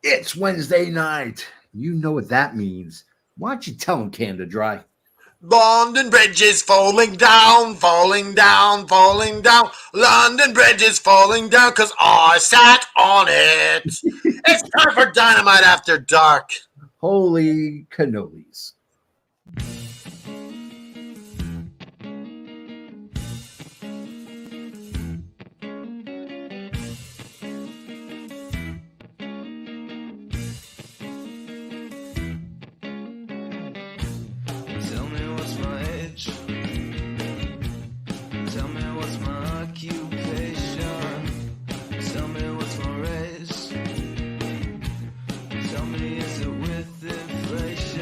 It's Wednesday night. You know what that means. Why don't you tell them, Canada Dry? London Bridge is falling down, falling down, falling down. London Bridge is falling down because I sat on it. It's time for Dynamite After Dark. Holy cannolis. Tell me what's my age. Tell me what's my occupation. Tell me what's my race. Tell me is it with inflation.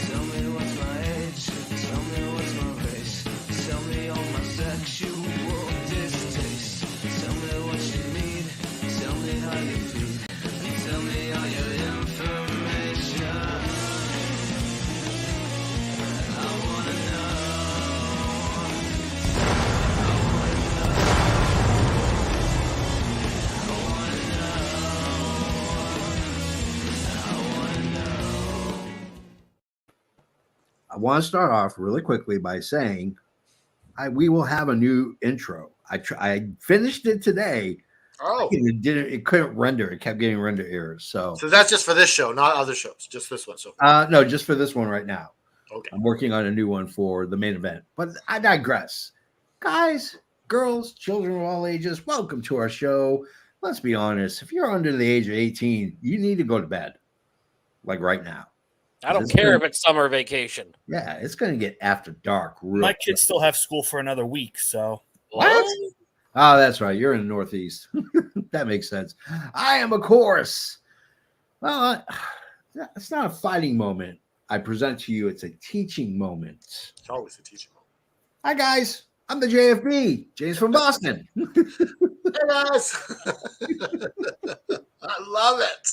Tell me what's my age. Tell me what's my race. Tell me all my sexual distaste. Tell me what you need. Tell me how you feel. And tell me all your information. I wanna know. I want to start off really quickly by saying we will have a new intro. I finished it today. Oh, It couldn't render. It kept getting render errors. So that's just for this show, not other shows. Just this one. So no, just for this one right now. okay. I'm working on a new one for the main event. But I digress. Guys, girls, children of all ages, welcome to our show. Let's be honest. If you're under the age of 18, you need to go to bed. Like right now. I don't care if it's summer vacation. Yeah, it's going to get after dark. My kids still have school for another week, so. What? Oh, that's right. You're in the Northeast. That makes sense. I am, of course. Well, it's not a fighting moment. I present to you, it's a teaching moment. It's always a teaching moment. Hi, guys. I'm the JFB. James from Boston. Hey guys, I love it.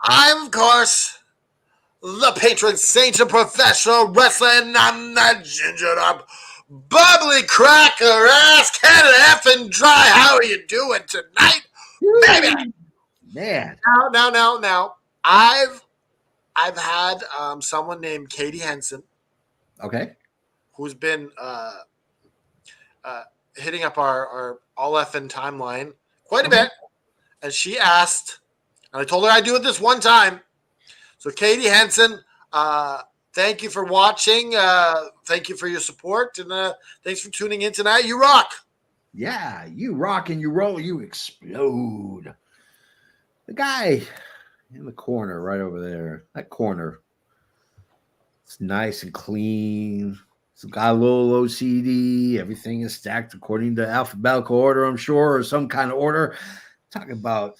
I'm, of course, the patron saint of professional wrestling. I'm the gingered up, bubbly cracker ass Canada effing dry. How are you doing tonight, baby? Man. Now. I've had someone named Katie Henson, Okay. who's been hitting up our all effing timeline quite a bit, and she asked. And I told her I'd do it this one time. So, Katie Henson, thank you for watching. Thank you for your support. And thanks for tuning in tonight. You rock. Yeah, you rock and you roll, you explode. The guy in the corner right over there, that corner, it's nice and clean. It's got a little OCD. Everything is stacked according to alphabetical order, I'm sure, or some kind of order. Talking about...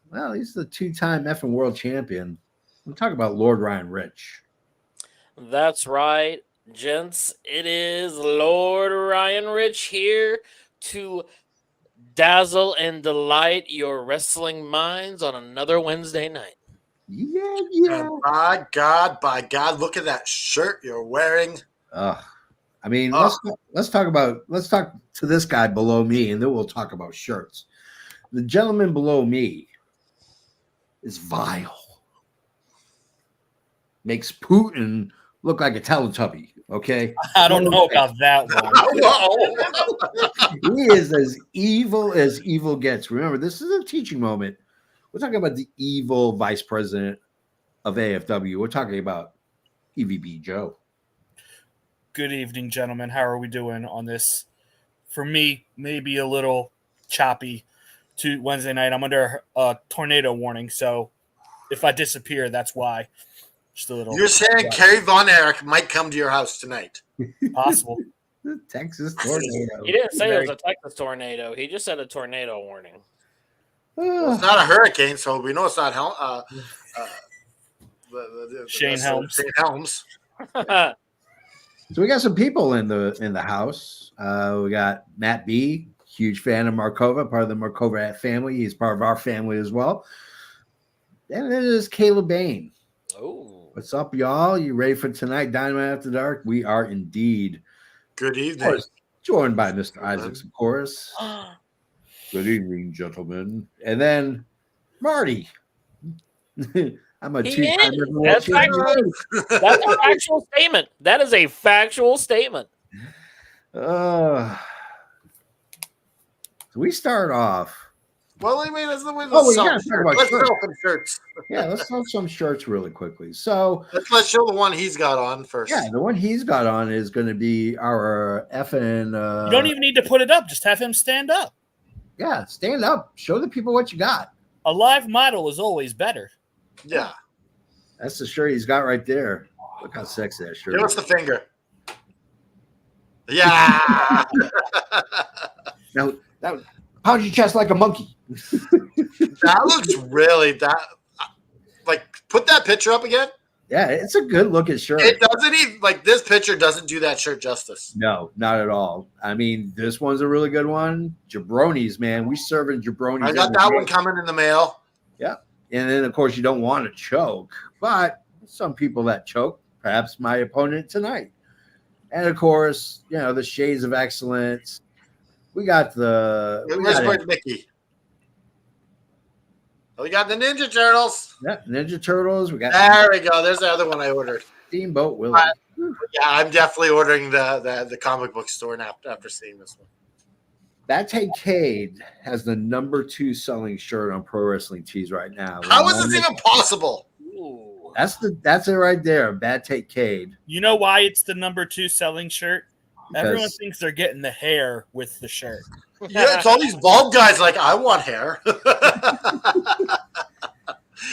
Well, he's the two-time effing world champion. I'm talking about Lord Ryan Rich. That's right, gents. It is Lord Ryan Rich here to dazzle and delight your wrestling minds on another Wednesday night. Yeah. And by God, look at that shirt you're wearing. I mean, let's talk to this guy below me, and then we'll talk about shirts. The gentleman below me is vile. Makes Putin look like a Teletubby, okay? I don't know about that one. He is as evil gets. Remember, this is a teaching moment. We're talking about the evil vice president of AFW. We're talking about EVB Joe. Good evening, gentlemen. How are we doing on this? For me, maybe a little choppy to Wednesday night. I'm under a tornado warning, so if I disappear, that's why. Just a little. You're saying Kerry Von Erich might come to your house tonight? Possible. Texas tornado. He didn't say it was a Texas tornado. He just said a tornado warning. Well, it's not a hurricane, so we know it's not Shane Helms. Shane Helms. So we got some people in the house. We got Matt B, huge fan of Markova, part of the Markova family. He's part of our family as well. And then there's Caleb Bain. Oh, what's up, y'all? You ready for tonight? Dynamite After Dark. We are indeed. Good evening. Joined by Mr. Isaacs, of course. Good evening, gentlemen. And then Marty. I'm a He two-time is. world That's champion. That's a factual statement. That is a factual statement. So we start off. Well, I mean, let's We gotta talk about let's shirts. show some shirts. Yeah, let's talk some shirts really quickly. So Let's show the one he's got on first. yeah, the one he's got on is going to be our effing. You don't even need to put it up. Just have him stand up. Yeah, stand up. Show the people what you got. A live model is always better. Yeah. That's the shirt he's got right there. Look how sexy that shirt Give us is. the finger. Yeah. Now, pound your chest like a monkey. That looks really like put that picture up again. Yeah, it's a good looking shirt. It doesn't even like this picture doesn't do that shirt justice. No, not at all. I mean, this one's a really good one. Jabronis, man. We serving jabronis. I got that one coming in the mail. Yeah. And then, of course, you don't want to choke, but some people that choke, perhaps my opponent tonight. And, of course, you know, the Shades of Excellence. We got the... Where's Mickey? Oh, we got the Ninja Turtles. Yeah, Ninja Turtles. We got There we go. There's the other one I ordered. Steamboat Willie. Yeah, I'm definitely ordering the comic book store now after seeing this one. That Cade has the #2 selling shirt on Pro Wrestling Tees right now. How is this even possible? Ooh. That's it right there. Bad Take Cade. You know why it's the #2 selling shirt? Everyone Because- thinks they're getting the hair with the shirt. Yeah, it's all these bald guys like, I want hair.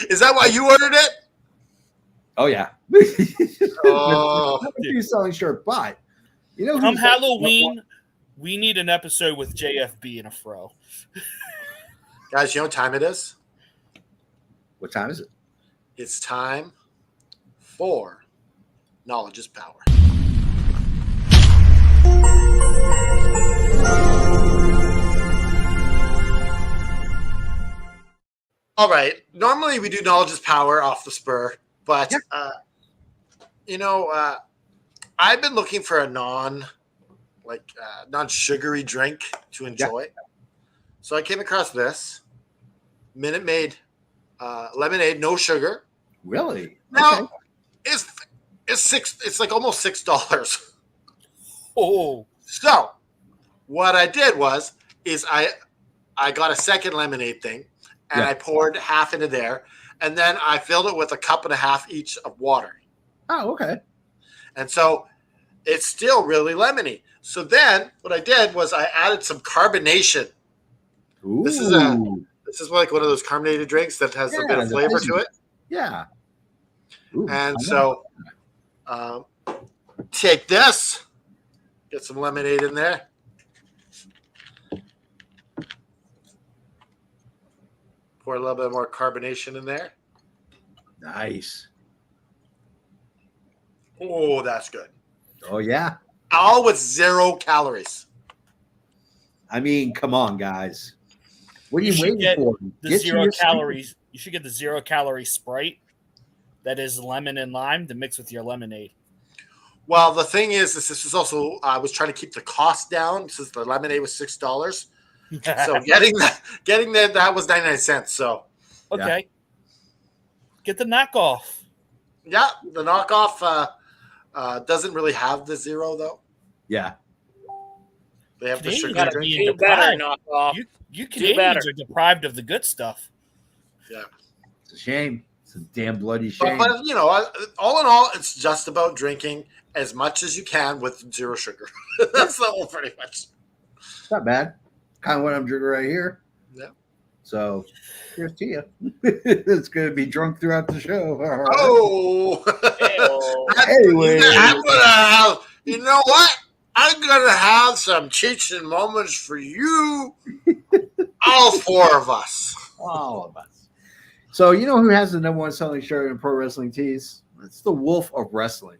Is that why you ordered it? Oh yeah. Oh. #2 selling shirt, but you know, Come who's- Halloween, we need an episode with JFB and a fro. Guys, you know what time it is? What time is it? It's time for Knowledge is Power. All right. Normally we do Knowledge is Power off the spur, but I've been looking for a non-sugary drink to enjoy. So I came across this Minute Maid lemonade, no sugar. Really? Now it's like almost $6. Oh, So what I did is I got a second lemonade thing and Yeah. I poured half into there, and then I filled it with a cup and a half each of water. Oh, okay. And so it's still really lemony. So then what I did was I added some carbonation. Ooh. This is like one of those carbonated drinks that has a bit of the flavor fizzy. to it. Yeah. Ooh, And I so take this, get some lemonade in there. Pour a little bit more carbonation in there. know. Nice. Oh, that's good. Oh yeah. All with 0 calories. I mean, come on, guys. What are You you should waiting get for? the Get to 0 your calories. You should get the 0 calorie Sprite that is lemon and lime to mix with your lemonade. Well, the thing is, this is also, I was trying to keep the cost down since the lemonade was $6. So getting that was 99 cents. So okay. Get the knockoff. yeah, the knockoff doesn't really have the 0 though. Yeah. They have the Canadians sugar gotta drink. be Do better, deprived. knock off. You Do Canadians better. are deprived of the good stuff. It's a shame. It's a damn bloody But, shame. but you know, all in all, it's just about drinking as much as you can with 0 sugar. That's the whole pretty much. It's not bad. Kind of what I'm drinking right here. Yeah. So here's to you. It's going to be drunk throughout the show. Oh. Anyway. You know what? I'm gonna have some teaching moments for you. All 4 of us. All of us. So you know who has the #1 selling shirt in Pro Wrestling Tees? It's the Wolf of Wrestling.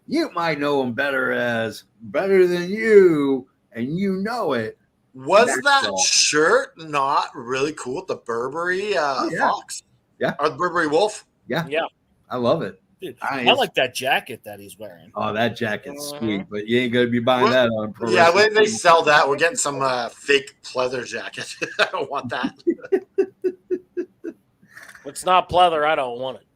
You might know him better as Better Than You, and you know it. Was That's that all. shirt not really cool? The Burberry yeah. fox? Yeah. Or the Burberry wolf? Yeah. Yeah. I love it. Dude, I I like that jacket that he's wearing. Oh, that jacket's Mhm. sweet, but you ain't gonna be buying What? that on Pro Yeah, Wrestling when they Tees. sell that, we're getting some fake pleather jacket. I don't want that. If it's not pleather, I don't want it.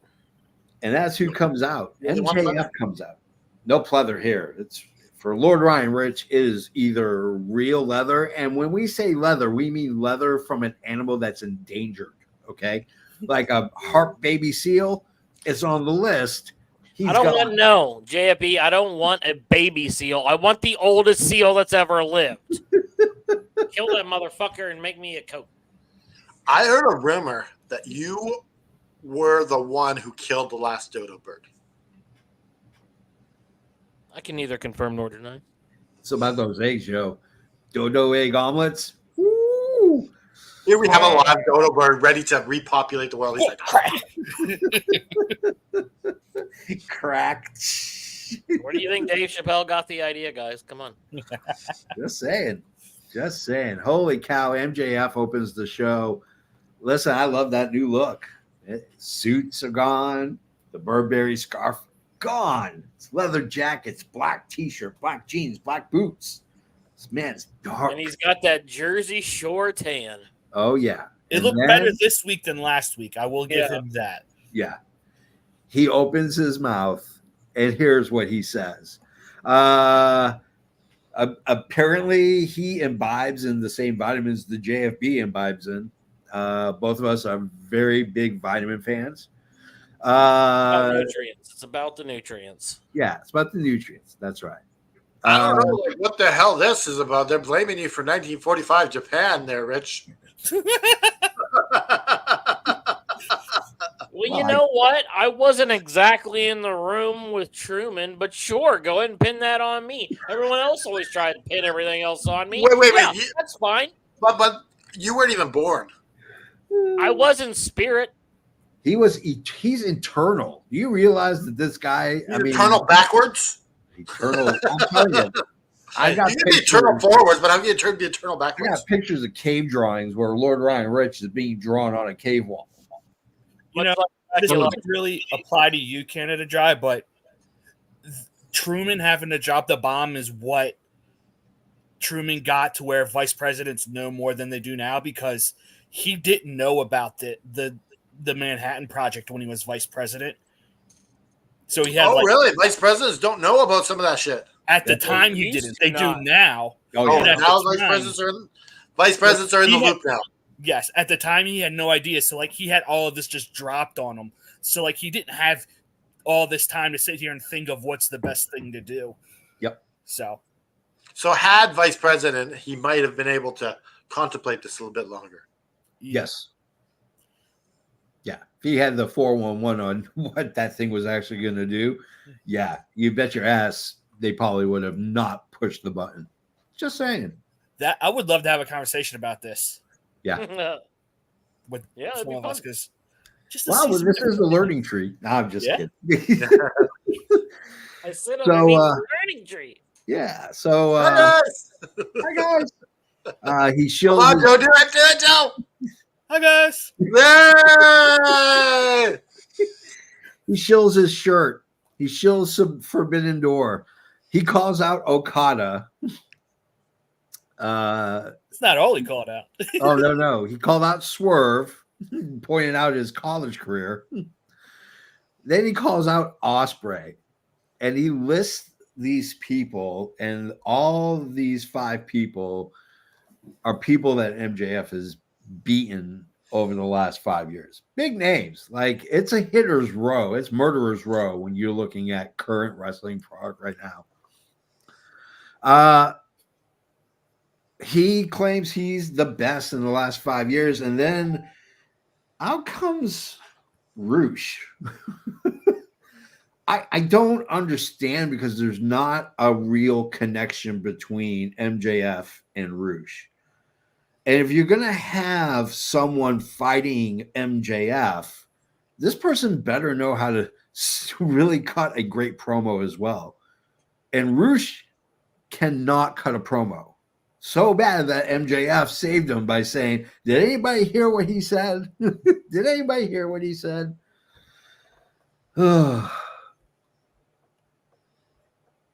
And that's who comes out. You want MJF pleather? comes out. No pleather here. It's for Lord Ryan Rich. It is either real leather, and when we say leather, we mean leather from an animal that's endangered. Okay, like a harp baby seal. It's on the list. I don't want JFE. I don't want a baby seal. I want the oldest seal that's ever lived. Kill that motherfucker and make me a coat. I heard a rumor that you were the one who killed the last dodo bird. I can neither confirm nor deny. It's about those eggs, yo. Dodo egg omelets. Woo! Here we have a live dodo bird ready to repopulate the world. He's like, Cracked. Where do you think Dave Chappelle got the idea, guys? Come on. Just saying. Just saying. Holy cow. MJF opens the show. Listen, I love that new look. Suits are gone. The Burberry scarf, gone. It's leather jackets, black t-shirt, black jeans, black boots. This man's dark. And he's got that Jersey Shore tan. Oh, yeah. It And looked then- better this week than last week. I will give Yeah. him that. Yeah. He opens his mouth, and here's what he says. Apparently, he imbibes in the same vitamins the JFB imbibes in. Both of us are very big vitamin fans. About nutrients. It's about the nutrients. Yeah, it's about the nutrients. That's right. I don't know what the hell this is about. They're blaming you for 1945 Japan there, Rich. Well, you know what? I wasn't exactly in the room with Truman, but sure, go ahead and pin that on me. Everyone else always tried to pin everything else on me. Wait. Yeah, that's fine. But you weren't even born. I was in spirit. He's internal. Do you realize that this guy, Eternal backwards? eternal. I'm telling you, I got You can be eternal pictures. forwards, but how can you be eternal I backwards? got pictures of cave drawings where Lord Ryan Rich is being drawn on a cave wall. You know, this doesn't really apply to you, Canada Dry, but Truman having to drop the bomb is what Truman got to where vice presidents know more than they do now, because he didn't know about the Manhattan Project when he was vice president. So he had Really? Vice presidents don't know about some of that shit. At the time he didn't. They do now. Oh, Oh, yeah. now At the vice presidents are in the He had- loop now. Yes, at the time he had no idea. So he had all of this just dropped on him. So he didn't have all this time to sit here and think of what's the best thing to do. Yep. So had vice president, he might have been able to contemplate this a little bit longer. Yes. Yeah. If he had the 411 on what that thing was actually going to do, yeah, you bet your ass they probably would have not pushed the button. Just saying. that I would love to have a conversation about this with it'd be some of us, fun. because just to Wow, see well, some this different- is the learning tree. No, I'm just Yeah. kidding. I sit So, underneath the learning tree. Yeah. So, Hi, guys. hi guys. He Come shields. on, Joe. Do it, Joe. Hi guys. Yay! He shills his shirt. He shills some Forbidden Door. He calls out Okada. It's not all he called out. Oh no. He called out Swerve, pointing out his college career. Then he calls out Ospreay, and he lists these people, and all these 5 people are people that MJF has beaten over the last 5 years. Big names. Like, it's a hitter's row. It's murderer's row when you're looking at current wrestling product right now. He claims he's the best in the last 5 years, and then out comes Roosh. I don't understand, because there's not a real connection between MJF and Roosh. And if you're going to have someone fighting MJF, this person better know how to really cut a great promo as well. And Roosh cannot cut a promo. So bad that MJF saved him by saying, "Did anybody hear what he said? Did anybody hear what he said?"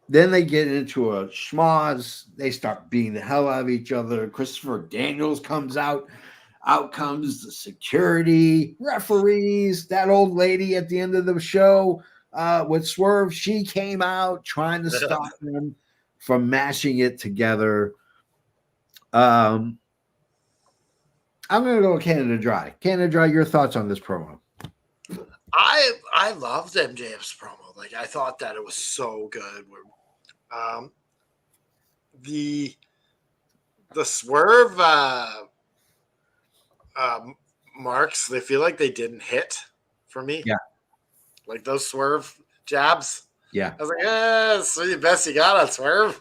Then they get into a schmoz. They start beating the hell out of each other. Christopher Daniels comes out. Out comes the security, referees, that old lady at the end of the show with Swerve. She came out trying to stop them from mashing it together. I'm going to go Canada Dry. Canada Dry, your thoughts on this promo? I loved MJF's promo. Like, I thought that it was so good. The Swerve marks, they feel like they didn't hit for me. Yeah. Like those Swerve jabs. Yeah. I was like, that's the best you got on Swerve.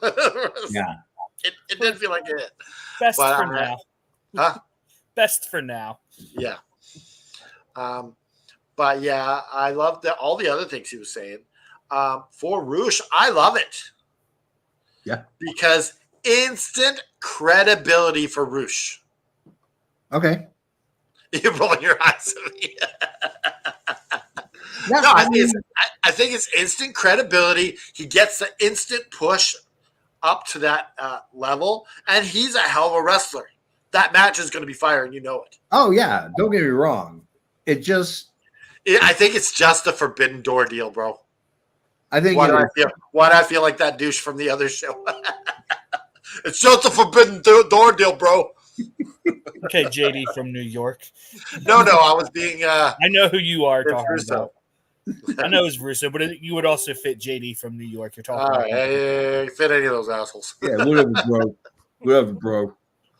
Yeah. It did feel like it hit. Best But, for now. Huh? Best for now. Yeah. But yeah, I love all the other things he was saying. For Roosh, I love it. Yeah. Because instant credibility for Roosh. Okay. You're rolling your eyes at me. Yeah, No, I think it's instant credibility. He gets the instant push up to that level, and he's a hell of a wrestler. That match is going to be fire, and you know it. Oh, yeah. Don't get me wrong. I think it's just a forbidden door deal, bro. I think Why do I feel like that douche from the other show? It's just a forbidden door deal, bro. Okay, JD from New York. No, I was being. I know who you are talking Russo. about. I know it's Russo, but you would also fit JD from New York. You're talking All about. right, hey, fit any of those assholes. Yeah, whatever, bro.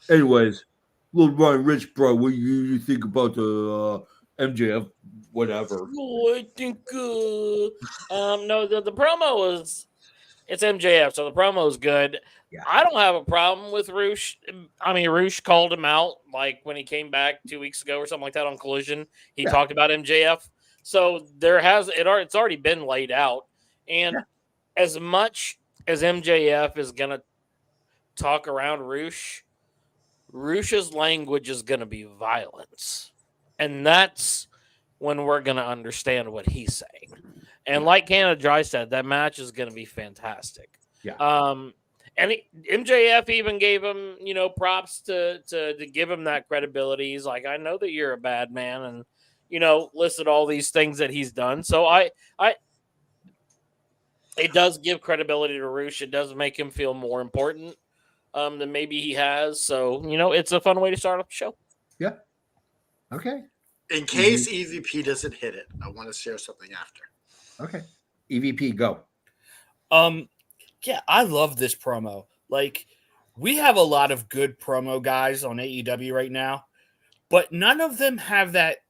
Anyways, little Ryan Rich, bro. What you think about the MJF? Whatever. Oh, I think no, the promo it's MJF, so the promo is good. Yeah. I don't have a problem with Roosh. I mean, Roosh called him out like when he came back 2 weeks ago or something like that on Collision. He talked about MJF. So it's already been laid out. And as much as MJF is gonna talk around Roosh's language is gonna be violence. And that's when we're gonna understand what he's saying. And like Canada Dry said, that match is gonna be fantastic. Yeah. And MJF even gave him, props to give him that credibility. He's like, I know that you're a bad man, and listed all these things that he's done. So it does give credibility to Roosh. It does make him feel more important than maybe he has. So it's a fun way to start up the show. Yeah. Okay. In case EVP doesn't hit it, I want to share something after. Okay. EVP, go. Yeah, I love this promo. Like, we have a lot of good promo guys on AEW right now, but none of them have that,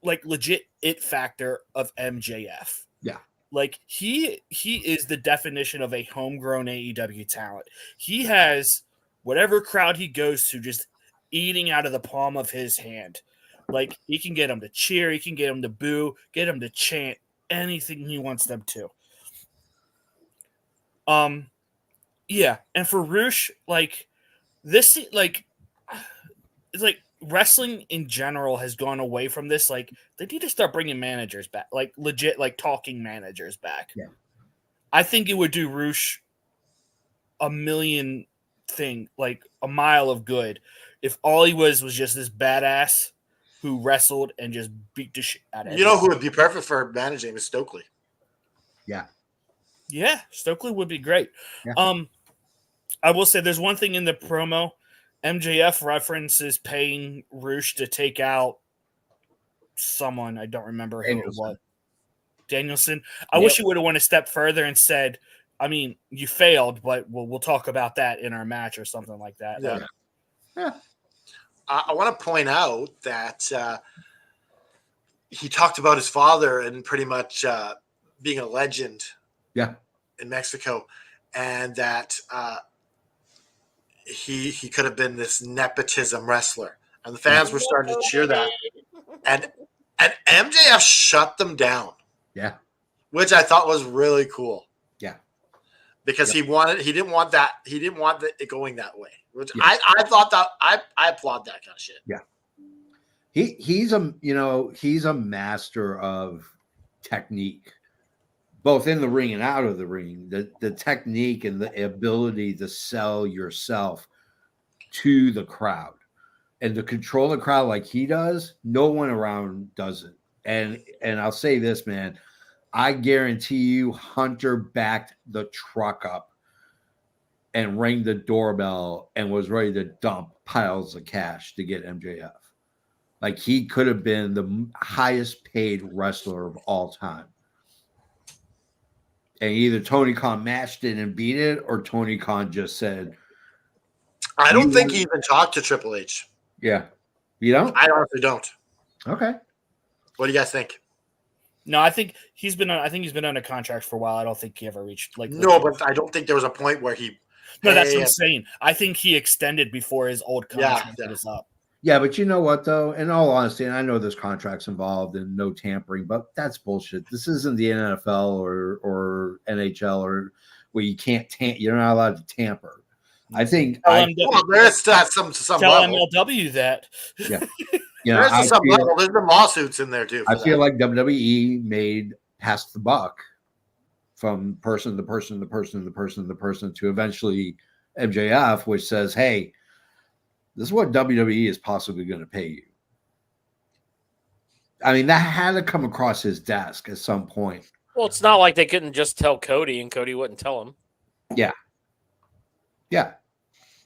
like, legit it factor of MJF. Yeah. Like, he is the definition of a homegrown AEW talent. He has whatever crowd he goes to just eating out of the palm of his hand. Like, he can get them to cheer, he can get them to boo, get them to chant anything he wants them to. Yeah, and for Roosh, like, this, like, it's like wrestling in general has gone away from this. Like, they need to start bringing managers back, like legit, like talking managers back. Yeah. I think it would do Roosh a mile of good if all he was just this badass who wrestled and just beat the shit out of You know who would be perfect for managing is Stokely. Yeah. Yeah, Stokely would be great. Yeah. I will say there's one thing in the promo. MJF references paying Roosh to take out someone. I don't remember who it was. Danielson. I wish he would have went a step further and said, I mean, you failed, but we'll talk about that in our match or something like that. Yeah. I want to point out that he talked about his father and pretty much being a legend in Mexico, and that he could have been this nepotism wrestler, and the fans were starting to cheer that, and MJF shut them down. Yeah, which I thought was really cool. Yeah, because he didn't want it going that way. Which I thought that I applaud that kind of shit. Yeah, he's a master of technique, both in the ring and out of the ring, the technique and the ability to sell yourself to the crowd and to control the crowd like he does, no one around does it. And I'll say this, man, I guarantee you Hunter backed the truck up and rang the doorbell and was ready to dump piles of cash to get MJF. Like he could have been the highest paid wrestler of all time. And either Tony Khan matched it and beat it, or Tony Khan just said, I don't think he even talked to Triple H. yeah. You don't? I honestly don't. Okay. What do you guys think? No, I think he's been under contract for a while. I don't think he ever reached like. No, but I don't think there was a point where he. No, that's what I'm saying. I think he extended before his old contract was up. Yeah, but you know what, though? In all honesty, and I know there's contracts involved and no tampering, but that's bullshit. This isn't the NFL or NHL or where you can't you're not allowed to tamper. I think there's some tell level. MLW that. Yeah. You know, There's some level. There's been lawsuits in there too. I feel like WWE made pass the buck from person to person to person to person to person to eventually MJF, which says, hey, this is what WWE is possibly going to pay you. I mean, that had to come across his desk at some point. Well, it's not like they couldn't just tell Cody and Cody wouldn't tell him. Yeah. Yeah.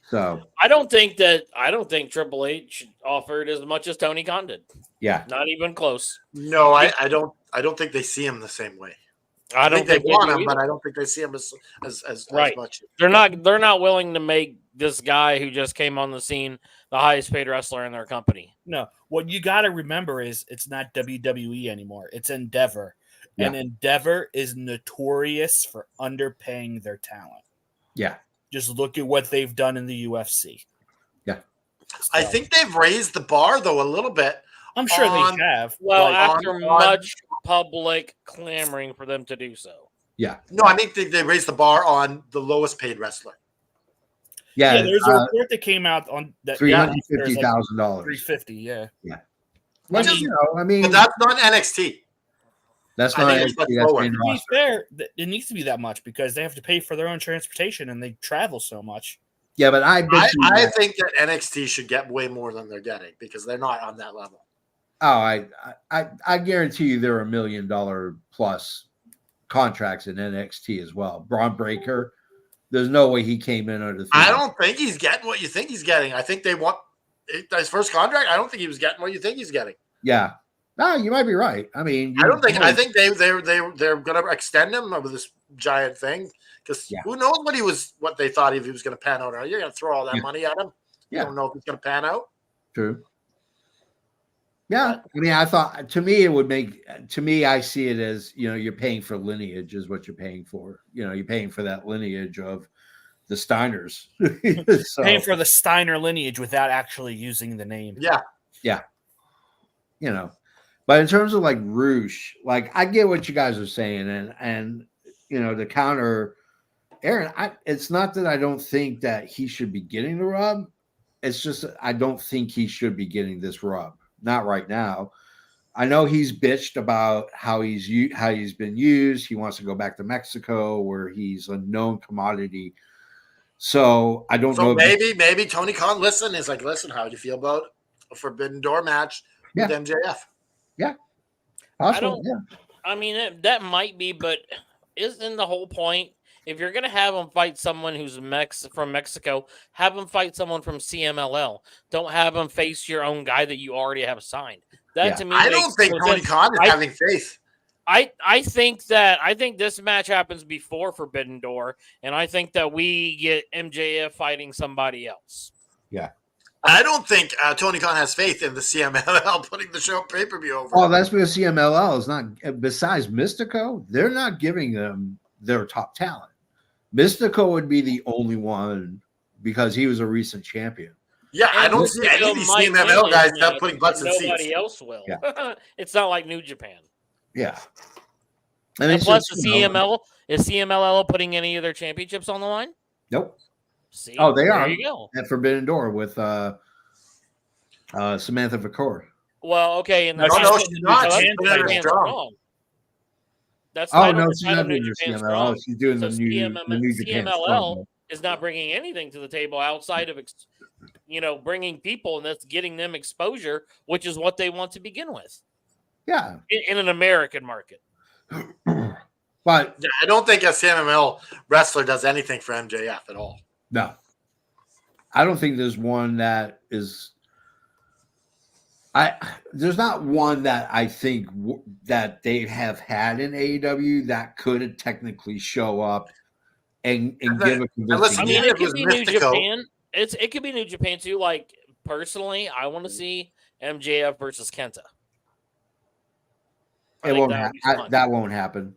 So I don't think Triple H offered as much as Tony Khan did. Yeah. Not even close. No, I don't think they see him the same way. I don't think they want him, either. but I don't think they see him as right. much. They're not willing to make this guy who just came on the scene the highest paid wrestler in their company. No, what you got to remember is it's not WWE anymore. It's Endeavor. Yeah. And Endeavor is notorious for underpaying their talent. Yeah. Just look at what they've done in the UFC. Yeah. So, I think they've raised the bar, though, a little bit. I'm sure they have. Well, after much public clamoring for them to do so. Yeah. No, I think they raised the bar on the lowest paid wrestler. Yeah, there's a report that came out on that $350,000. $350, yeah. Yeah. Well, but that's not NXT. That's not NXT. To be fair, it needs to be that much because they have to pay for their own transportation and they travel so much. Yeah, but I think that NXT should get way more than they're getting because they're not on that level. Oh, I guarantee you there are $1 million plus contracts in NXT as well. Braun Breaker, there's no way he came in under the. I don't think he's getting what you think he's getting. I think they want his first contract. I don't think he was getting what you think he's getting. Yeah, no, you might be right. I mean, I don't think. I think they're going to extend him over this giant thing because who knows what they thought he was going to pan out. You're going to throw all that money at him. You don't know if it's going to pan out. True. Yeah, I mean, I thought to me it would make I see it as you're paying for lineage is what you're paying for. You're paying for that lineage of the Steiners. So, paying for the Steiner lineage without actually using the name. Yeah, yeah. But in terms of like Roosh, like I get what you guys are saying, and to counter Aaron, it's not that I don't think that he should be getting the rub. It's just I don't think he should be getting this rub. Not right now. I know he's bitched about how he's been used. He wants to go back to Mexico where he's a known commodity. So I don't know. Maybe Tony Khan is like, listen, how do you feel about a Forbidden Door match with MJF? Yeah. I mean, that might be, but isn't the whole point? If you're going to have him fight someone who's from Mexico, have him fight someone from CMLL. Don't have him face your own guy that you already have signed. That to me, I don't think Tony Khan is having faith. I think this match happens before Forbidden Door, and I think that we get MJF fighting somebody else. Yeah. I don't think Tony Khan has faith in the CMLL putting the show pay-per-view over. Oh, that's because CMLL is not, besides Mystico, they're not giving them their top talent. Mystico would be the only one because he was a recent champion. Yeah, I don't see any of these CMLL guys putting butts in seats. Nobody else will. Yeah. It's not like New Japan. Yeah. And plus, the CMLL is CMLL putting any of their championships on the line? Nope. See, oh, they are. There you go. At Forbidden Door with Samantha Vicor. Well, okay, and she's not strong. That's Oh titled no, the she's title not New doing the Japan CMLL. Oh, Strong. she's doing So the New Japan CMLL Strong. is not bringing anything to the table outside of bringing people, and that's getting them exposure, which is what they want to begin with Yeah, in an American market. but Yeah, I don't think a CMML wrestler does anything for MJF at all. no, I don't think there's one that is. There's not one that I think that they have had in AEW that could technically show up and give a Unless convincing. I mean, Even it if it was could be New Mystico. Japan. It could be New Japan too. Like personally, I want to see MJF versus Kenta. I It think won't that would happen. be fun. That won't happen.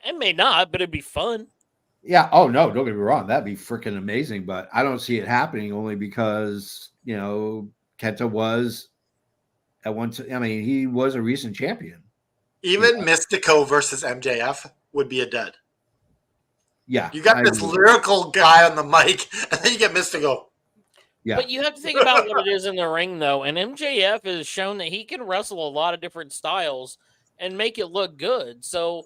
It may not, but it'd be fun. Yeah. Oh no, don't get me wrong. That'd be freaking amazing. But I don't see it happening only because Kenta was at one. I mean, he was a recent champion. Even Mystico versus MJF would be a dud. Yeah. You got this lyrical guy on the mic, and then you get Mystico. Yeah. But you have to think about what it is in the ring, though. And MJF has shown that he can wrestle a lot of different styles and make it look good. So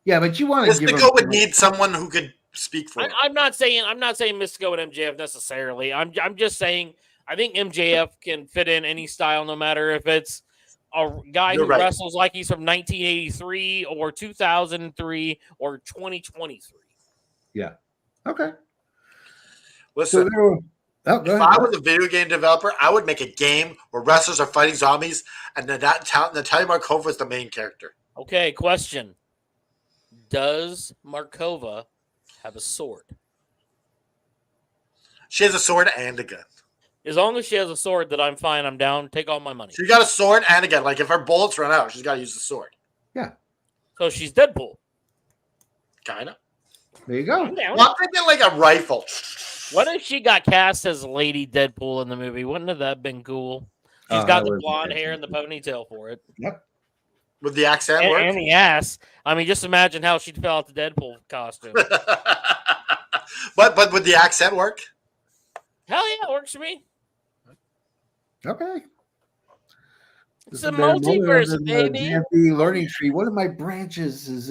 Yeah, but you want to give Mystico him. would need someone who could speak for him. I'm not saying Mystico and MJF necessarily. I'm just saying I think MJF can fit in any style, no matter if it's a guy You're who right. wrestles like he's from 1983 or 2003 or 2023. Yeah. Okay. Listen, go if ahead. I was a video game developer, I would make a game where wrestlers are fighting zombies, and then Natalia Markova is the main character. Okay, question. Does Markova have a sword? She has a sword and a gun. As long as she has a sword, that I'm fine. I'm down. Take all my money. She got a sword and a gun. Like if her bullets run out, she's got to use the sword. Yeah. So she's Deadpool. Kinda. There you go. I'm down. Well, I'm thinking like a rifle. What if she got cast as Lady Deadpool in the movie? Wouldn't have that been cool? She's got that the would- blonde hair and the ponytail for it. Yep. Would the accent And, work? and the ass. I mean, just imagine how she'd fill out the Deadpool costume. but would the accent work? Hell yeah, it works for me. Okay. It's This a has been a moment multiverse, of the baby. GFB learning tree. One of my branches is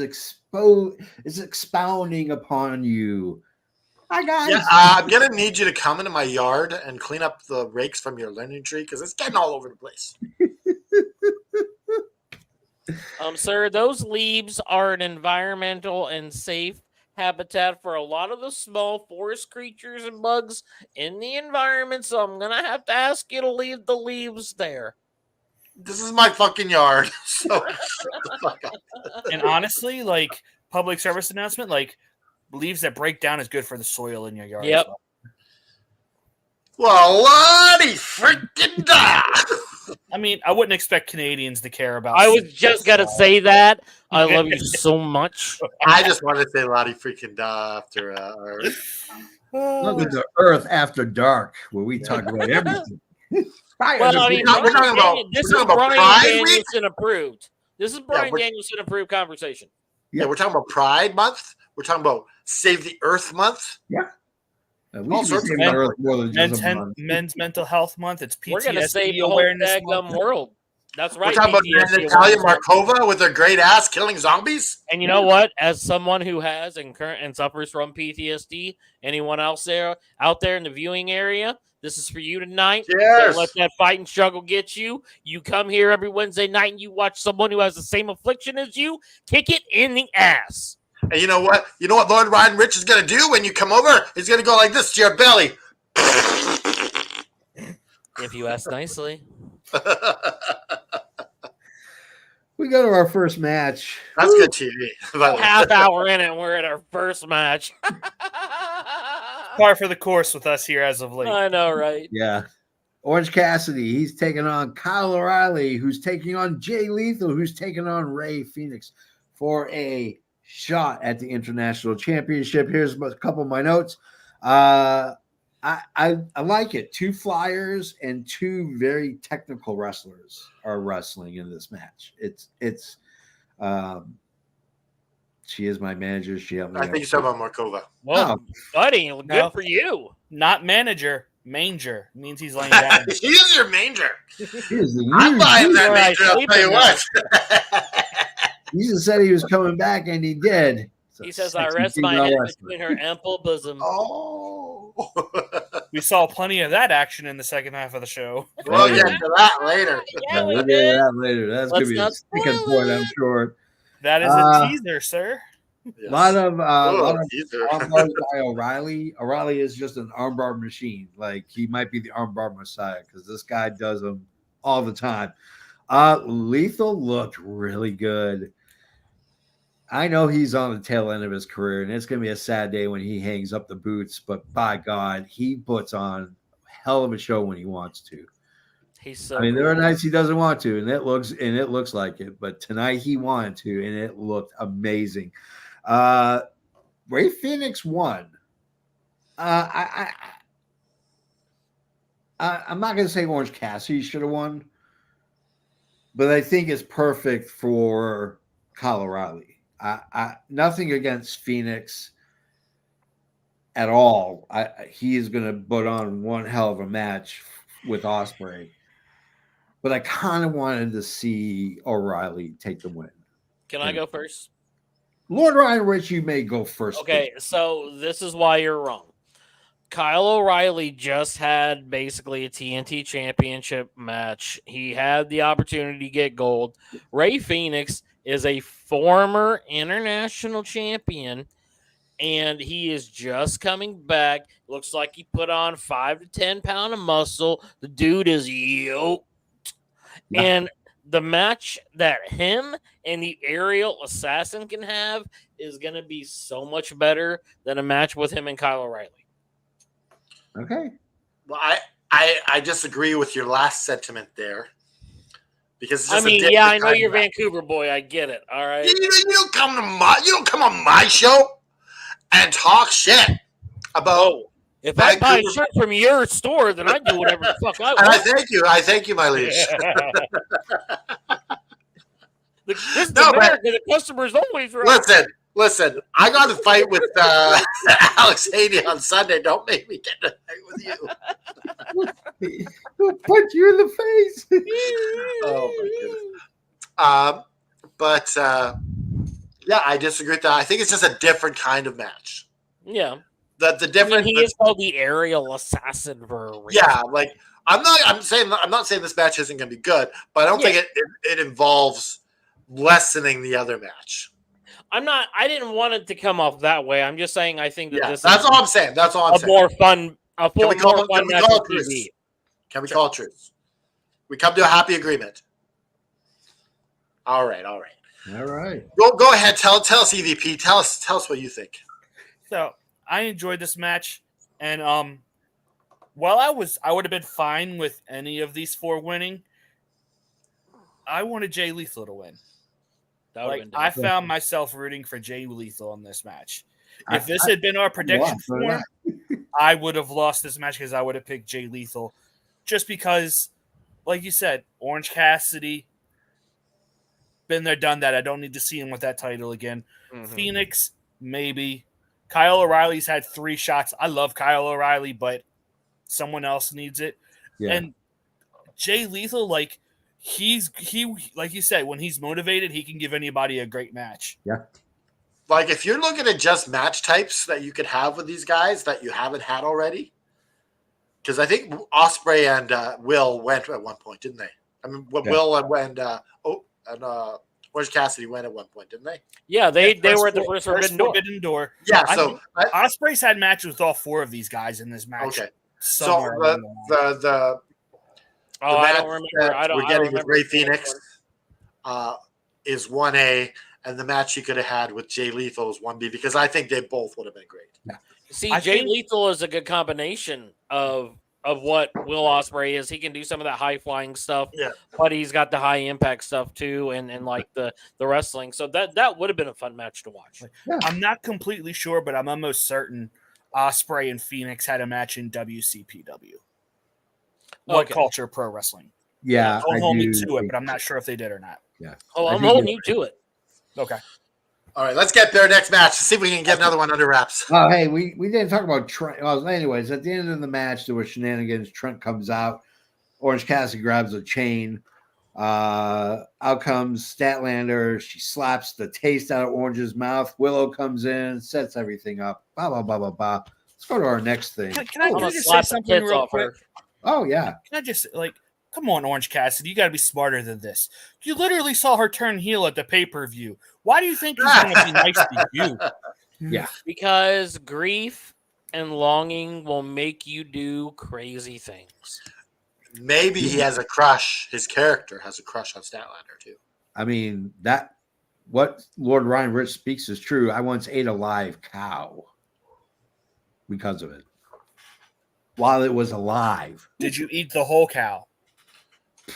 expounding upon you. Hi guys. Yeah, I'm gonna need you to come into my yard and clean up the rakes from your learning tree because it's getting all over the place. Sir, those leaves are an environmental and safe habitat for a lot of the small forest creatures and bugs in the environment, so I'm gonna have to ask you to leave the leaves there. This is my fucking yard, so shut the fuck up. And honestly, like public service announcement, like leaves that break down is good for the soil in your yard. Yep. As well. Well, Lottie freaking da! I mean, I wouldn't expect Canadians to care about. I was just gonna say that. I love you so much. I just wanted to say Lottie freaking da after our... Welcome to Earth After Dark, where we talk about everything. Well, I mean, We're talking about- this we're is talking about Brian Pride Week? Danielson approved. This is Brian we're- Danielson approved conversation. Yeah, we're talking about Pride Month. We're talking about Save the Earth Month. We all should be sorts of saving Earth more than just a month. Men's Mental Health Month. It's PTSD We're gonna save the whole Awareness daggum Month. world. That's right. We're talking about PTSD Natalia awareness. Markova with her great ass killing zombies. And you know what? As someone who has and suffers from PTSD, anyone else out there in the viewing area, this is for you tonight. Cheers. Don't let that fight and struggle get you. You come here every Wednesday night and you watch someone who has the same affliction as you kick it in the ass. And you know what? You know what Lord Ryan Rich is going to do when you come over? He's going to go like this to your belly. If you ask nicely. We go to our first match. That's good TV. by the way. Half hour in and we're at our first match. Par for the course with us here as of late. I know, right? Yeah. Orange Cassidy, he's taking on Kyle O'Reilly, who's taking on Jay Lethal, who's taking on Ray Phoenix for a shot at the International Championship. Here's a couple of my notes. I like it. 2 flyers and 2 very technical wrestlers are wrestling in this match. She is my manager. She helped me I out. think you're talking about Markova. Well, Oh. buddy, good No. for you. Not manager, manger. It means he's laying down. He's your manger. Here's the I'm news. buying that Where I manger, I'll sleep tell you in what. Jesus said he was coming back, and he did. It's a He says, "I sexy rest my female head wrestler. between her ample bosom." Oh. We saw plenty of that action in the second half of the show. We'll get to that later. Yeah, we we'll get did. to that later. That's Let's gonna be a not sticking spoil point, I'm it. sure. That is a teaser, sir. Yes. Lot of Oh, teaser. armbars by O'Reilly. O'Reilly is just an armbar machine. Like he might be the armbar messiah because this guy does them all the time. Lethal looked really good. I know he's on the tail end of his career, and it's gonna be a sad day when he hangs up the boots. But by God, he puts on a hell of a show when he wants to. He's so. I mean, there are cool. nights he doesn't want to, and it looks like it. But tonight he wanted to, and it looked amazing. Ray Phoenix won. I'm not going to say Orange Cassidy should have won, but I think it's perfect for Kyle O'Reilly. Nothing against Phoenix at all. He is going to put on one hell of a match with Ospreay. But I kind of wanted to see O'Reilly take the win. Can I go first? Lord Ryan Rich, you may go first. Okay, so this is why you're wrong. Kyle O'Reilly just had basically a TNT championship match. He had the opportunity to get gold. Ray Phoenix is a former international champion, and he is just coming back. Looks like he put on 5 to 10 pounds of muscle. The dude is yoked. Yeah. And the match that him and the aerial assassin can have is going to be so much better than a match with him and Kyle O'Reilly. Okay. Well, I disagree with your last sentiment there. Because it's just I know you're Vancouver boy. I get it. All right. You don't come on my show and talk shit about. If I buy a shirt from your store, then I do whatever the fuck I want. And I thank you, my liege. This is America. The customer's always right. Listen. I got to fight with Alex Haney on Sunday. Don't make me get in a fight with you. He'll punch you in the face. Oh my goodness. Yeah, I disagree with that. I think it's just a different kind of match. Yeah. The different. He is called the aerial assassin for a reason. Yeah, like I'm not saying this match isn't going to be good, but I don't think it involves lessening the other match. I didn't want it to come off that way. I'm just saying I think that this that's is all I'm saying. That's all I'm saying. more fun. Can we call it truce? Can we call it truce? We come to a happy agreement. All right. All right. Go ahead. Tell us, EVP. Tell us what you think. So I enjoyed this match, and while I would have been fine with any of these 4 winning. I wanted Jay Lethal to win. I found myself rooting for Jay Lethal in this match. If this had been our prediction form, I would have lost this match because I would have picked Jay Lethal, just because, like you said, Orange Cassidy, been there, done that. I don't need to see him with that title again. Mm-hmm. Phoenix, maybe. Kyle O'Reilly's had 3 shots. I love Kyle O'Reilly, but someone else needs it. Yeah. And Jay Lethal, like you said, when he's motivated, he can give anybody a great match. Yeah. Like if you're looking at just match types that you could have with these guys that you haven't had already, because I think Ospreay and Will went at one point, didn't they? I mean, Will and Orange Cassidy went at one point, didn't they? Yeah, they were at the first forbidden door. Yeah, so Ospreay's had matches with all 4 of these guys in this match. Okay, so the match that we're getting with Ray Phoenix is 1A, and the match you could have had with Jay Lethal is 1B, because I think they both would have been great. Yeah. See, Jay Lethal is a good combination of what Will Ospreay is. He can do some of that high flying stuff, but he's got the high impact stuff too, and like the wrestling. So that would have been a fun match to watch. Yeah. I'm not completely sure, but I'm almost certain Ospreay and Phoenix had a match in WCPW. What Culture Pro Wrestling? Yeah, don't hold me to it, but I'm not sure if they did or not. Yeah. Oh, I'm holding you to it. Okay. All right, let's get their next match. See if we can get another one under wraps. Oh, hey, we didn't talk about Trent. Well, anyways, at the end of the match, there were shenanigans. Trent comes out. Orange Cassidy grabs a chain. Out comes Statlander. She slaps the taste out of Orange's mouth. Willow comes in, sets everything up. Blah, blah, blah, blah, blah. Let's go to our next thing. Can I I'm gonna just say slap the something tits real off quick? her. Oh, yeah. Can I just come on, Orange Cassidy, you got to be smarter than this. You literally saw her turn heel at the pay-per-view. Why do you think he's going to be nice to you? Yeah. Because grief and longing will make you do crazy things. Maybe he has a crush. His character has a crush on Statlander too. I mean, what Lord Ryan Rich speaks is true. I once ate a live cow because of it. While it was alive. Did you eat the whole cow? Of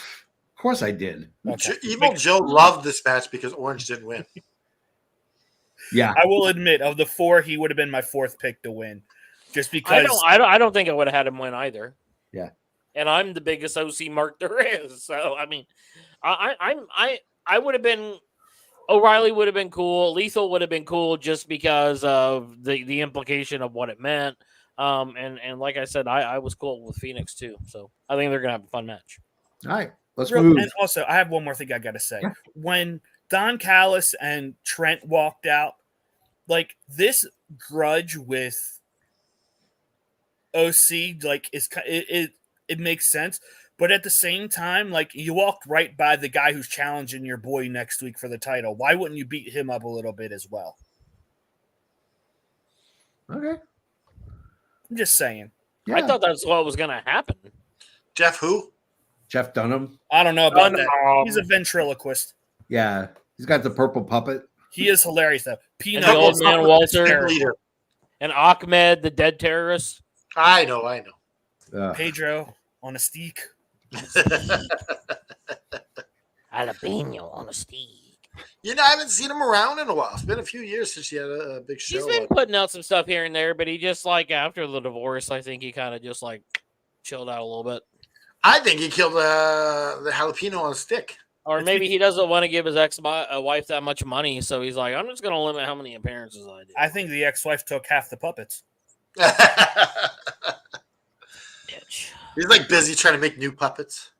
course I did. Okay. Evil Joe loved this match because Orange didn't win. Yeah. I will admit, of the 4, he would have been my 4th pick to win, just because. I don't think I would have had him win either. Yeah. And I'm the biggest OC mark there is. So I mean, I would have been. O'Reilly would have been cool. Lethal would have been cool just because of the implication of what it meant. And like I said, I was cool with Phoenix too. So I think they're gonna have a fun match. All right. Let's move. And also, I have one more thing I got to say. Yeah. When Don Callis and Trent walked out, this grudge with OC, it makes sense. But at the same time, you walked right by the guy who's challenging your boy next week for the title. Why wouldn't you beat him up a little bit as well? Okay. I'm just saying. Yeah. I thought that's what was gonna happen. Jeff who? Jeff Dunham. I don't know about Dunham. that. He's a ventriloquist. Yeah. He's got the purple puppet. He is hilarious, though. And the old man Walter Leader. and Ahmed, the dead terrorist. I know. Pedro on a steak. Jalapeno on a steak. I haven't seen him around in a while. It's been a few years since he had a big show. He's been putting out some stuff here and there, but he just after the divorce, I think he kind of just chilled out a little bit. I think he killed the jalapeno on a stick. Or maybe he doesn't want to give his ex-wife that much money, so he's like, I'm just going to limit how many appearances I do. I think the ex-wife took half the puppets. Bitch. He's busy trying to make new puppets.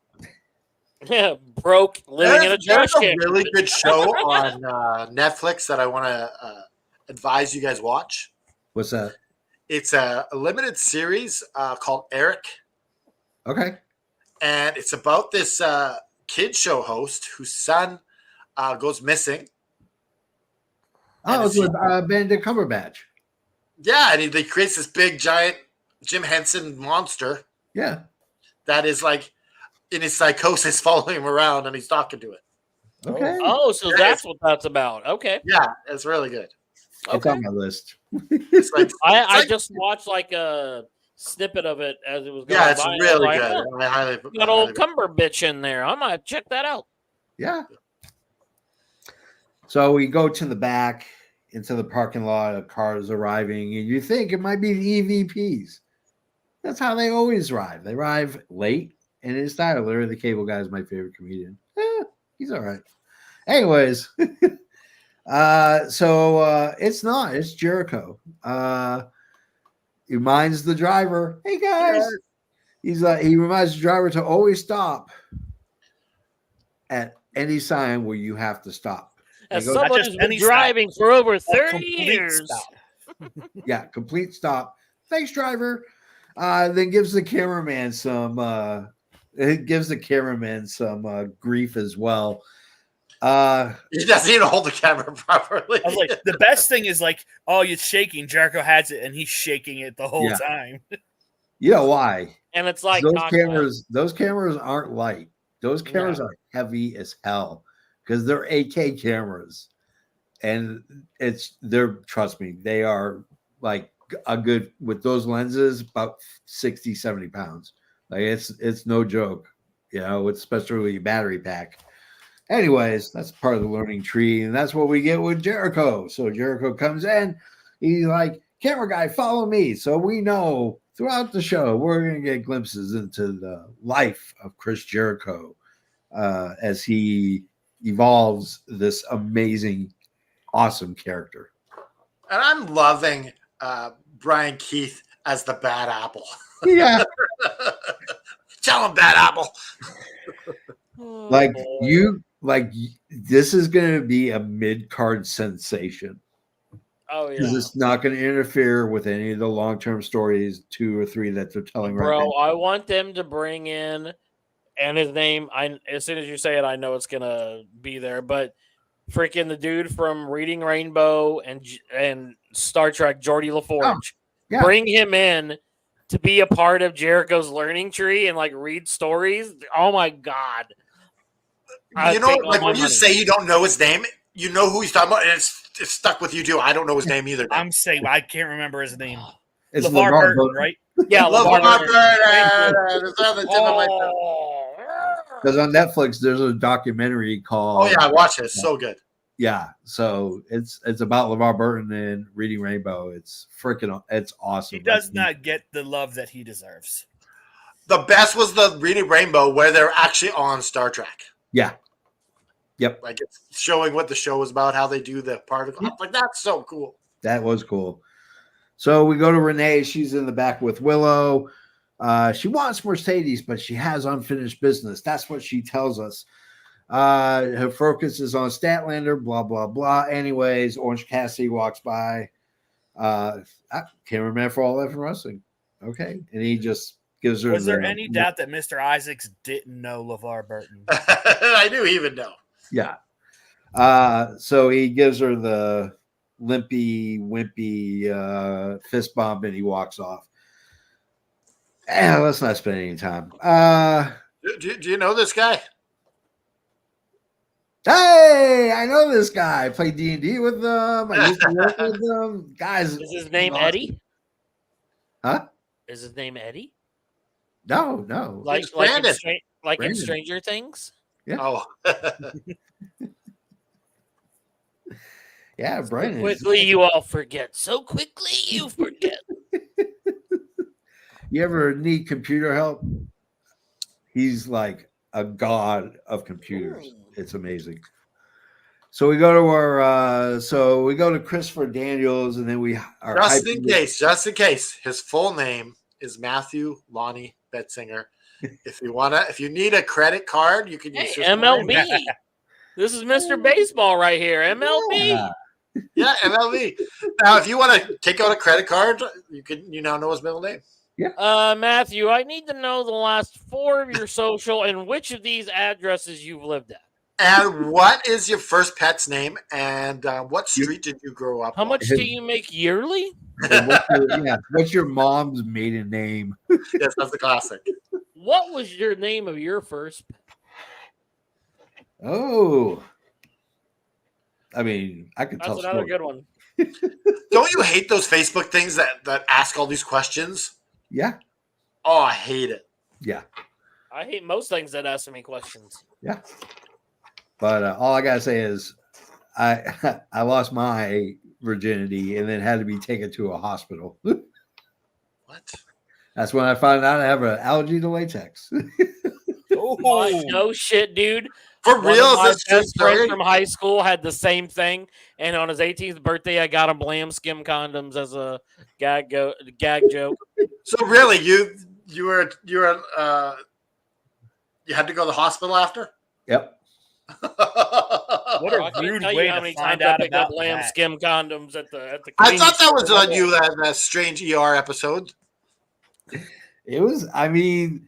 Yeah, broke, living in a trash There's can. a really good show on Netflix that I want to advise you guys watch. What's that? It's a limited series called Eric. Okay. And it's about this kid show host whose son goes missing. Oh, it's with Benedict Cumberbatch. Yeah, and he creates this big, giant Jim Henson monster Yeah. that is in his psychosis following him around, and he's talking to it. Okay. Oh, so that's what that's about. Okay. Yeah, it's really good. It's on my list. It's I just watched a snippet of it as it was going yeah, it's by. really I was good. oh, I highly, got old Cumberbitch in there. I might check that out. Yeah. So we go to the back into the parking lot of cars arriving, and you think it might be the EVPs. That's how they always arrive. They arrive late, and it's Tyler, the cable guy, is my favorite comedian. He's all right. Anyways, so it's not. It's Jericho. He reminds the driver, hey guys. He reminds the driver to always stop at any sign where you have to stop. As He goes, someone just who's been any stop. driving for over A 30 complete years. stop. yeah, complete stop. Thanks, driver. Then gives the cameraman some grief as well. He doesn't even hold the camera properly. I was like, the best thing is oh, it's shaking. Jericho has it, and he's shaking it the whole Yeah. time. You know why? And it's Those cameras aren't light. Those cameras are heavy as hell because they're 8K cameras, and trust me, they are a good with those lenses about 60, 70 pounds. It's no joke, especially with your battery pack. Anyways, that's part of the learning tree, and that's what we get with Jericho. So Jericho comes in, he's like, camera guy, follow me. So we know throughout the show, we're going to get glimpses into the life of Chris Jericho as he evolves this amazing, awesome character. And I'm loving Brian Keith as the Bad Apple. Yeah. Tell him, Bad Apple. Like boy. this is going to be a mid-card sensation Oh because yeah, it's not going to interfere with any of the long-term stories, 2 or 3 that they're telling right bro. now. I want them to bring in, and his name. I as soon as you say it, I know it's gonna be there. But freaking the dude from Reading Rainbow and Star Trek, Geordie LaForge, Yeah. bring him in to be a part of Jericho's learning tree and like read stories. Oh my god! You know, take all like my when you money. say you don't know his name, you know who he's talking about, and it's stuck with you too. I don't know his name either. I'm saying I can't remember his name. It's LeVar LeVar Burton, Burton, right? Yeah, LeVar LeVar Burton. Thank you. Burton. It's on the tip of my tongue. because on Netflix there's a documentary called Oh yeah, I watched it. It's so good. Yeah, so it's about LeVar Burton and Reading Rainbow. It's awesome. He does not get the love that he deserves. The best was the Reading Rainbow where they're actually on Star Trek. Yeah. Yep. Like it's showing what the show is about, how they do the particle. Yeah. I'm like, that's so cool. That was cool. So we go to Renee. She's in the back with Willow. She wants Mercedes, but she has unfinished business. That's what she tells us. Her focus is on Statlander, blah, blah, blah. Anyways, Orange Cassidy walks by. I can't remember for all that from wrestling. Okay. And he just gives her Was there any doubt that Mr. Isaacs didn't know LeVar Burton? I knew he would know. Yeah. So he gives her the limpy, wimpy fist bump and he walks off. Let's not spend any time. Do you know this guy? Hey, I know this guy. I played D&D with them. I used to work with them. Guys. Is his name awesome. Eddie? Huh? Is his name Eddie? No. Like It's like Brandon. in Brandon. Stranger Things? Yeah. Oh. Yeah, Brandon. Quickly, you all forget. So quickly, you forget. You ever need computer help? He's like a god of computers. It's amazing. So we go to Christopher Daniels, and then we are Just in case, his full name is Matthew Lonnie Betzinger. If you need a credit card, you can use his MLB. This is Mr. Baseball right here. MLB. Yeah, MLB. Now, if you want to take out a credit card, you now know his middle name. Matthew, I need to know the last 4 of your social and which of these addresses you've lived at. And what is your first pet's name? And what street did you grow up How on? much do you make yearly? What's your mom's maiden name? Yes, that's the classic. What was your name of your first pet? Oh, I mean, I could tell. That's another good one. Don't you hate those Facebook things that ask all these questions? Yeah, Oh, I hate it. yeah, I hate most things that ask me questions. yeah. But all I gotta say is, I I lost my virginity and then had to be taken to a hospital. What? That's when I found out I have an allergy to latex. Oh, No shit, dude. For One real? of my Is this true best friends story? from high school had the same thing, and on his 18th birthday, I got him Blam Skim condoms as a gag joke. So really, you had to go to the hospital after? Yep. what I a can't rude tell way you how to many find times I out picked up about Lamb that. Skim condoms at the. I thought that was convenience on store. you, that strange ER episode. It was. I mean,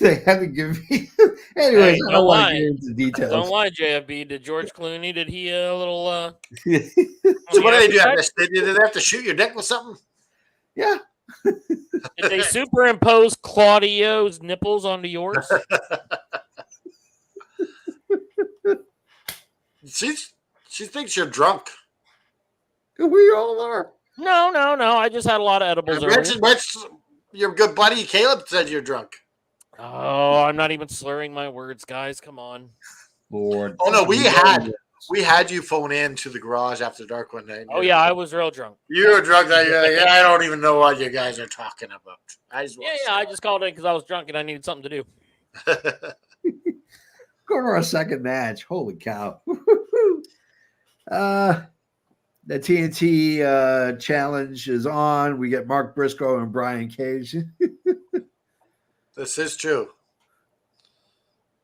they had to give me. Anyways, Hey, I don't don't want lie. to get into details. Don't lie, JFB. Did George Clooney? Did he a little? So what do they do? Did Did they have to shoot your dick with something? Yeah. they superimpose Claudio's nipples onto yours? She thinks you're drunk. We all are. No. I just had a lot of edibles earlier. Rich, your good buddy Caleb said you're drunk. Oh, I'm not even slurring my words, guys. Come on. Lord. Oh no, we had you phone in to the garage after dark one night. Oh yeah, I was real drunk. You were drunk. Like, I don't even know what you guys are talking about. I just called in because I was drunk and I needed something to do. Go to our second match. Holy cow. The TNT challenge is on. We get Mark Briscoe and Brian Cage. This is true.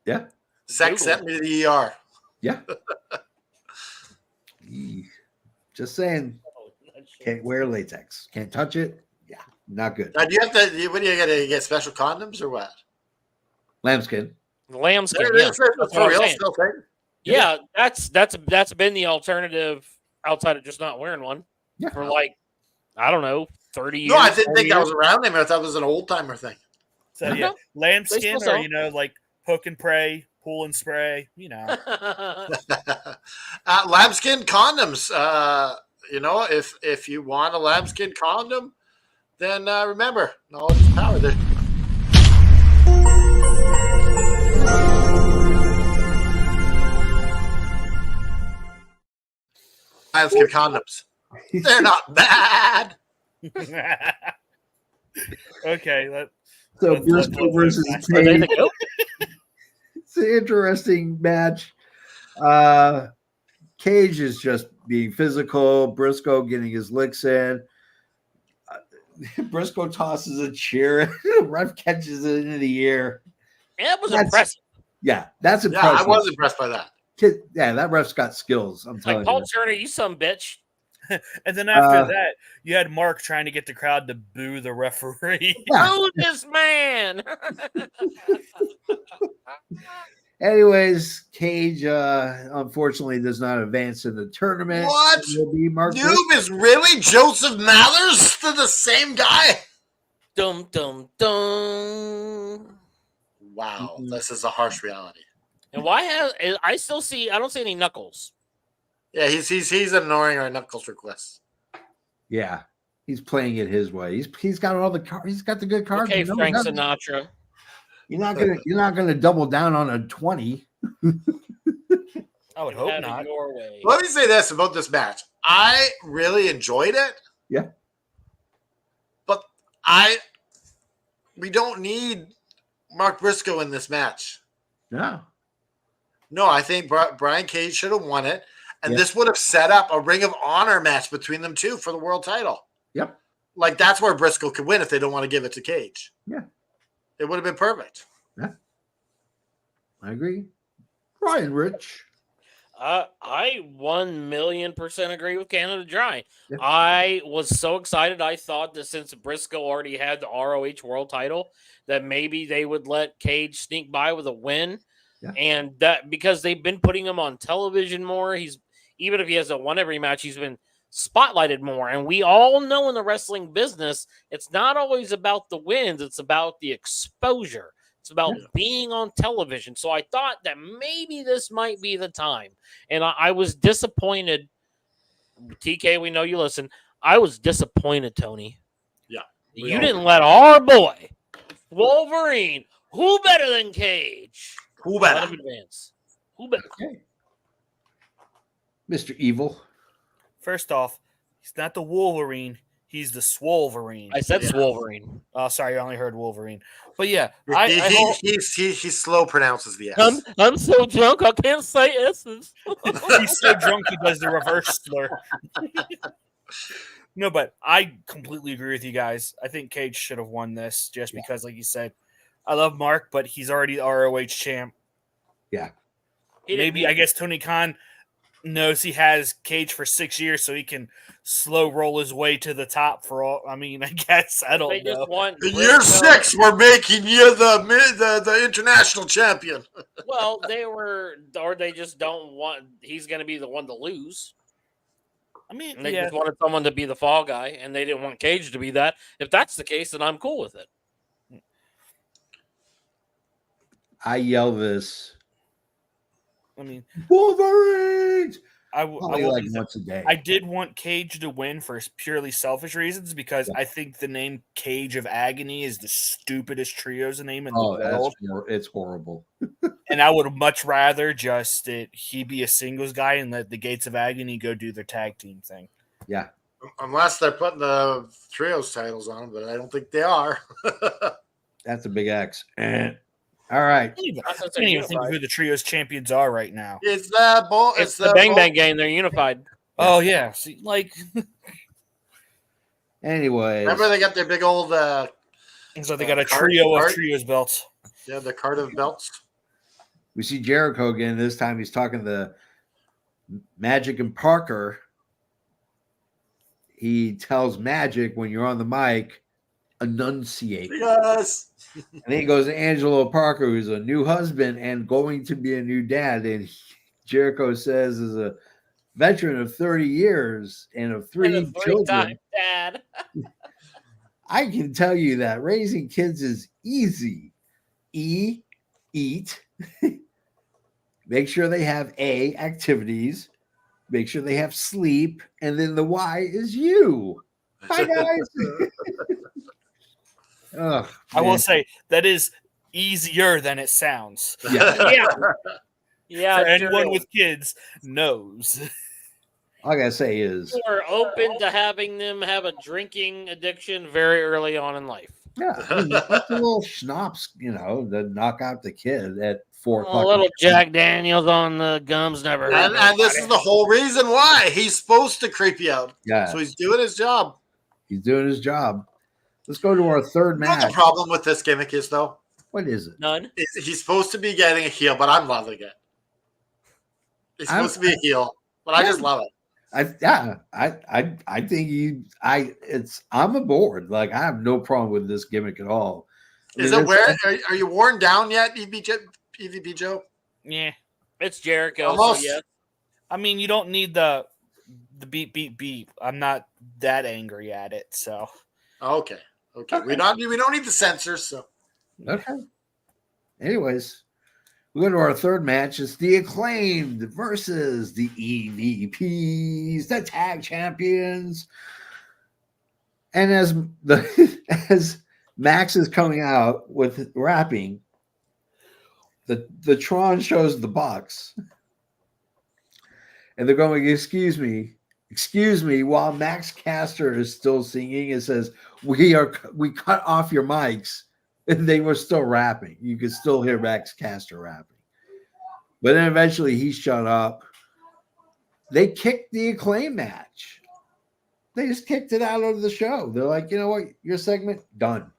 Yeah. Sex sent me to the ER. Yeah. Just saying. Can't wear latex. Can't touch it. Yeah. Not good. Now, do you have to? What do you got to get special condoms or what? Lambskin. Lambskin. There it Yeah, is. that's That's what I'm for real saying. still thing. Yeah, that's been the alternative outside of just not wearing one Yeah. for like, I don't know, 30 years. No, I didn't 40 think that was years. around him. I thought it was an old timer thing. So No, yeah, lambskin still or sell. like poke and pray, pull and spray. Lambskin condoms. If you want a lambskin condom, then remember, knowledge is power. There. Lambskin condoms. They're not bad. Okay, So let's Briscoe move versus past Are they Cage. the goat? It's an interesting match. Cage is just being physical. Briscoe getting his licks in. Briscoe tosses a chair. Ref catches it into the air. That was That's- impressive. Yeah, that's Yeah, impressive. I was impressed by that. Yeah, that ref's got skills. I'm telling Like Paul you. Turner, you some bitch. And then after that, you had Mark trying to get the crowd to boo the referee. Yeah. Boo this man. Anyways, Cage unfortunately does not advance in the tournament. What? It will be Mark Briscoe. Noob is really Joseph Mathers to the same guy? Dum dum dum. Wow, Mhm. this is a harsh reality. And why has I still see? I don't see any knuckles. Yeah, he's ignoring our Knuckles requests. Yeah, he's playing it his way. He's got all the cards. He's got the good cards. Okay, You know, Frank he doesn't- Sinatra. You're not gonna double down on a 20. I would hope Have it not. your way. Let me say this about this match. I really enjoyed it. Yeah. But we don't need Mark Briscoe in this match. No. No, I think Brian Cage should have won it. And Yeah. this would have set up a Ring of Honor match between them two for the world title. Yep. Like, that's where Briscoe could win if they don't want to give it to Cage. Yeah. It would have been perfect. Yeah. I agree. Ryan Rich. I 1,000,000% agree with Canada Dry. Yeah. I was so excited. I thought that since Briscoe already had the ROH world title, that maybe they would let Cage sneak by with a win. Yeah. And that because they've been putting him on television more. Even if he hasn't won every match, he's been spotlighted more. And we all know in the wrestling business, it's not always about the wins, it's about the exposure. It's about being on television. So I thought that maybe this might be the time. And I was disappointed. TK, we know you listen. I was disappointed, Tony. Yeah. You didn't let our boy, Wolverine, who better than Cage? Who Let better? him advance. Who better? Okay. Mr. Evil. First off, he's not the Wolverine. He's the Swolverine. I said Yeah. Wolverine. Oh, sorry, I only heard Wolverine. But yeah, I hope, He slow pronounces the S. I'm so drunk I can't say S's. he's so drunk he does the reverse slur. No, but I completely agree with you guys. I think Cage should have won this just because, like you said, I love Mark, but he's already the ROH champ. Yeah. Maybe I guess Tony Khan knows he has Cage for 6 years, so he can slow roll his way to the top. For all, I mean, I guess I They don't know. just want In year 6, we're making you the international champion. Well, they just don't want. He's going to be the one to lose. I mean, And they yeah, just wanted someone to be the fall guy, and they didn't want Cage to be that. If that's the case, then I'm cool with it. I yell this. I mean, Wolverines! I Probably will like be- once a day. I did want Cage to win for purely selfish reasons because I think the name Cage of Agony is the stupidest trios name in the world. It's horrible. And I would much rather just that he be a singles guy and let the Gates of Agony go do their tag team thing. Yeah. Unless they're putting the trios titles on them, but I don't think they are. That's a big X. All right. Not since I they're can't even think of unified. who the trios champions are right now. It's the bull. It's the Bang Bang game. They're unified. Oh yeah, see, like Anyways. Remember they got their big old so they got a Card- trio of card- trios belts. the Cardiff belts. We see Jericho again. This time he's talking to Magic and Parker. He tells Magic, when you're on the mic, enunciate. Yes. And then he goes to Angelo Parker, who's a new husband and going to be a new dad. And Jericho says, as a veteran of 30 years and of And a 3 children, three-time dad. I can tell you that raising kids is easy. Eat. Make sure they have activities. Make sure they have sleep. And then the Y is you. Bye, guys. Oh, I will man. say that is easier than it sounds. Yeah. Yeah, For anyone sure. with kids knows. All I gotta say is, You are open to having them have a drinking addiction very early on in life. yeah, I mean, what's a little schnapps, to knock out the kid at 4 A o'clock. little Jack Daniels on the gums never hurt. And this is the whole reason why he's supposed to creep you out. Yeah, So he's doing his job. he's doing his job. Let's go to our third You know what match. the problem with this gimmick is, though? What is it? None. He's supposed to be getting a heel, but I'm loving it. He's supposed to be a heel, but I just love it. I think I'm aboard. Like, I have no problem with this gimmick at all. I Is mean, it where? Are you worn down yet, EVP Joe? Yeah. It's Jericho. Almost. So yeah. I mean, you don't need the beep, beep, beep. I'm not that angry at it, so. Okay. We don't need the censors, so. Okay. Anyways, we go to our third match. It's the Acclaimed versus the EVPs, the tag champions. And as Max is coming out with rapping, the Tron shows the Bucks. And they're going, excuse me, while Max Caster is still singing. It says, we cut off your mics. And they were still rapping. You could still hear Max Caster rapping. But then eventually he shut up. They kicked the Acclaim match. They just kicked it out of the show. They're like, you know what? Your segment, done.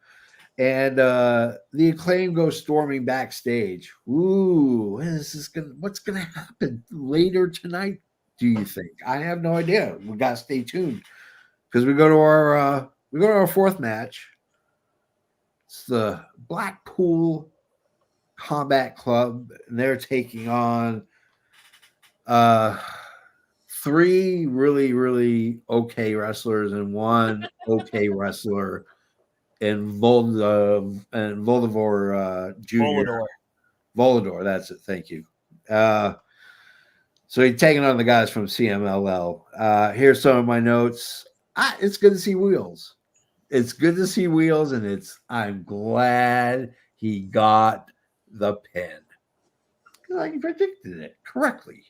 And the Acclaim goes storming backstage. Ooh, what's gonna happen later tonight, do you think? I have no idea. We gotta stay tuned. Because we go to our fourth match. It's the Blackpool Combat Club, and they're taking on 3 really, really okay wrestlers and 1 okay wrestler in Voldemort Jr. Volador, that's it. Thank you. So he's taking on the guys from CMLL. Here's some of my notes. It's good to see Wheels. It's good to see Wheels, and I'm glad he got the pin. I predicted it correctly.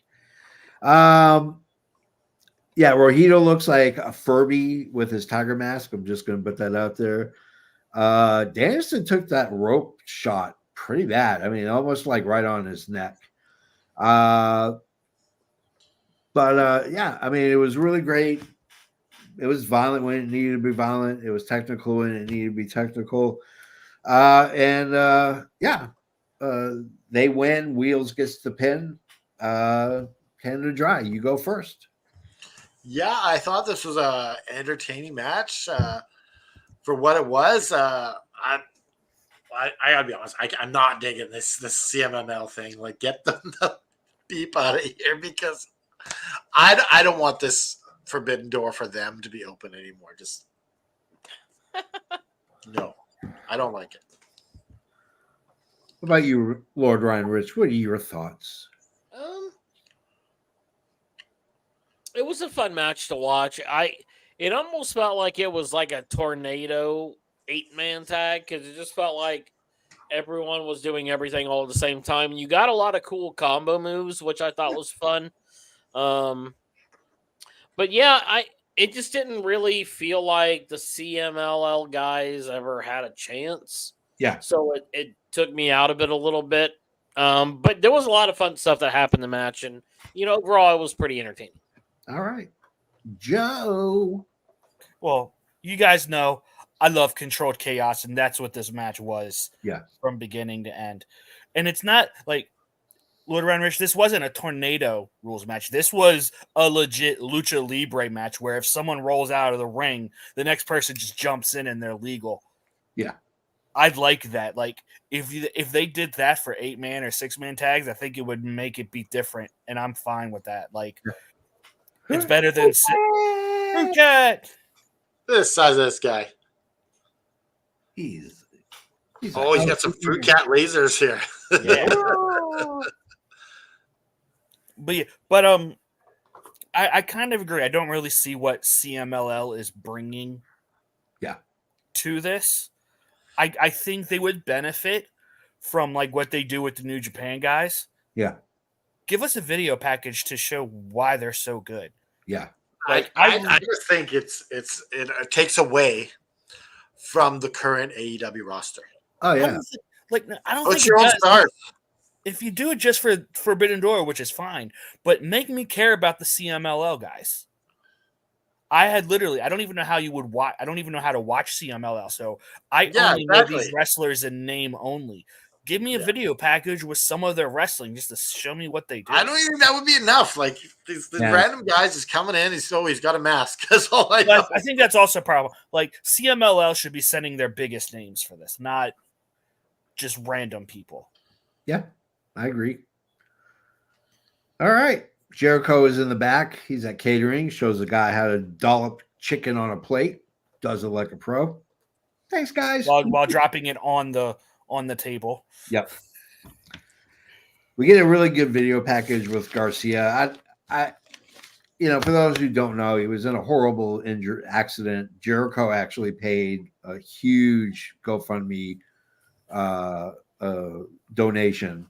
Yeah, Rojito looks like a Furby with his tiger mask. I'm just going to put that out there. Danielson took that rope shot pretty bad. I mean, almost like right on his neck. Yeah, I mean, it was really great. It was violent when it needed to be violent. It was technical when it needed to be technical. They win. Wheels gets the pin. Canada Dry, you go first. Yeah, I thought this was a entertaining match for what it was. I gotta be honest. I'm not digging this CMML thing. Like, get the beep out of here, because I don't want this forbidden door for them to be open anymore. Just no, I don't like it. What about you, Lord Ryan Rich? What are your thoughts? It was a fun match to watch. It almost felt like it was like a tornado 8-man tag, because it just felt like everyone was doing everything all at the same time. You got a lot of cool combo moves, which I thought was fun. But yeah, it just didn't really feel like the CMLL guys ever had a chance. Yeah. So it took me out of it a little bit. But there was a lot of fun stuff that happened in the match, and overall it was pretty entertaining. All right. Joe. Well, you guys know I love controlled chaos, and that's what this match was. Yeah. From beginning to end. And it's not like Lord Ryan Rich, this wasn't a tornado rules match. This was a legit lucha libre match where if someone rolls out of the ring, the next person just jumps in and they're legal. Yeah. I'd like that. Like if they did that for 8-man or 6-man tags, I think it would make it be different, and I'm fine with that. Like it's better than Cat. This size of this guy. He's Oh, he's got some fruit cat lasers here. Yeah. but I kind of agree. I don't really see what CMLL is bringing to this. I think they would benefit from like what they do with the New Japan guys. Yeah. Give us a video package to show why they're so good. Yeah. Like, I just think it takes away from the current AEW roster. Oh yeah. I don't Put think your own stars. If you do it just for Forbidden Door, which is fine, but make me care about the CMLL guys. I don't even know how you would watch. I don't even know how to watch CMLL. So I only know these wrestlers in name only. Give me a video package with some of their wrestling just to show me what they do. I don't even think that would be enough. Like these random guys is coming in. He's got a mask. That's all I know. I think that's also a problem. Like CMLL should be sending their biggest names for this, not just random people. Yeah, I agree. All right. Jericho is in the back. He's at catering. Shows the guy how to dollop chicken on a plate. Does it like a pro. Thanks, guys. While dropping it on the table. Yep. We get a really good video package with Garcia. I for those who don't know, he was in a horrible accident. Jericho actually paid a huge GoFundMe donation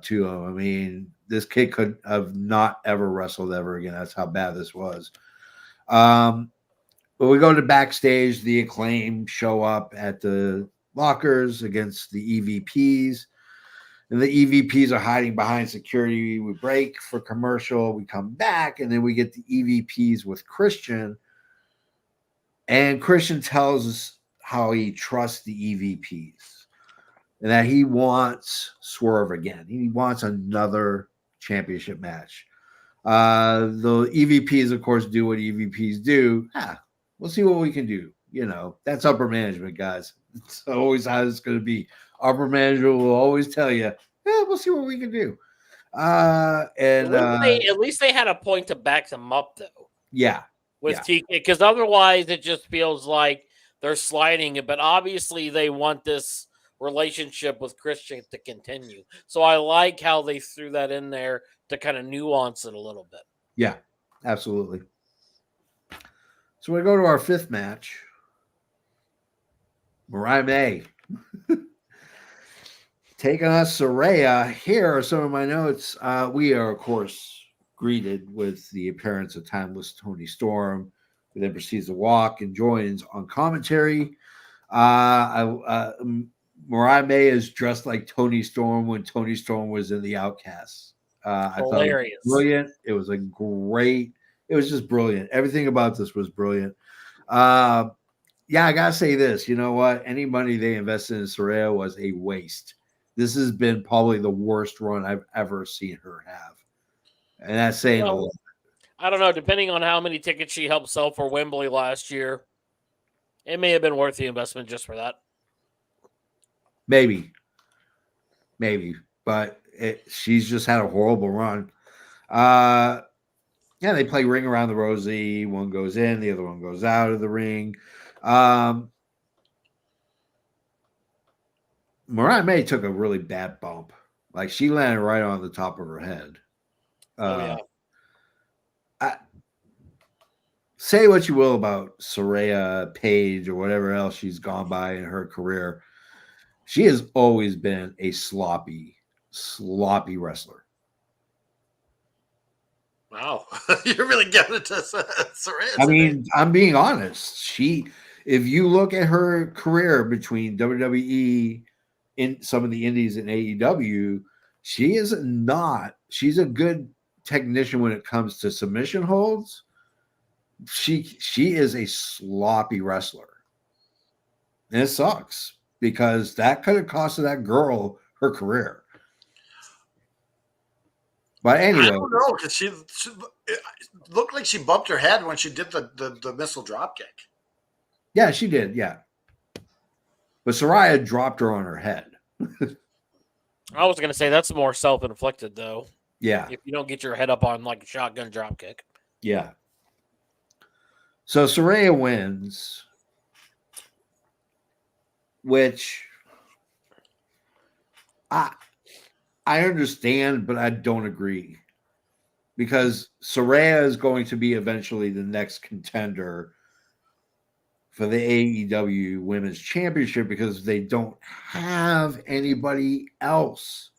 to him. I mean, this kid could have not ever wrestled ever again. That's how bad this was. But we go to backstage. The Acclaimed show up at the lockers against the EVPs. And the EVPs are hiding behind security. We break for commercial. We come back, and then we get the EVPs with Christian. And Christian tells us how he trusts the EVPs and that he wants Swerve again. He wants another championship match. The EVPs, of course, do what EVPs do. We'll see what we can do. That's upper management, guys. It's always how it's going to be. Upper management will always tell you, we'll see what we can do. At least they had a point to back them up, though. Yeah. With TK, because otherwise it just feels like they're sliding it. But obviously they want this relationship with Christian to continue. So I like how they threw that in there to kind of nuance it a little bit. Yeah, absolutely. So we go to our fifth match. Mariah May taking us Saraya. Here are some of my notes. We are, of course, greeted with the appearance of Timeless Tony Storm, who then proceeds to walk and joins on commentary. Mariah May is dressed like Tony Storm when Tony Storm was in the Outcasts. I thought it was brilliant. It was just brilliant. Everything about this was brilliant. Yeah, I gotta say this. You know what? Any money they invested in Saraya was a waste. This has been probably the worst run I've ever seen her have, and that's saying a lot. I don't know. Depending on how many tickets she helped sell for Wembley last year, it may have been worth the investment just for that. Maybe, but she's just had a horrible run. Yeah, they play Ring Around the Rosie. One goes in, the other one goes out of the ring. Mariah May took a really bad bump. Like, she landed right on the top of her head. Say what you will about Saraya, Paige, or whatever else she's gone by in her career. She has always been a sloppy wrestler. Wow. You're really giving it to Saraya. I mean, I'm being honest. If you look at her career between WWE, in some of the indies and AEW, she's a good technician when it comes to submission holds. She is a sloppy wrestler. And it sucks because that could have costed that girl her career. But anyway, I don't know because she it looked like she bumped her head when she did the missile drop kick. yeah, she did. Yeah. But Saraya dropped her on her head. I was gonna say that's more self-inflicted though. Yeah. If you don't get your head up on like a shotgun drop kick. Yeah. So Saraya wins, which I understand, but I don't agree. Because Saraya is going to be eventually the next contender for the AEW Women's Championship because they don't have anybody else.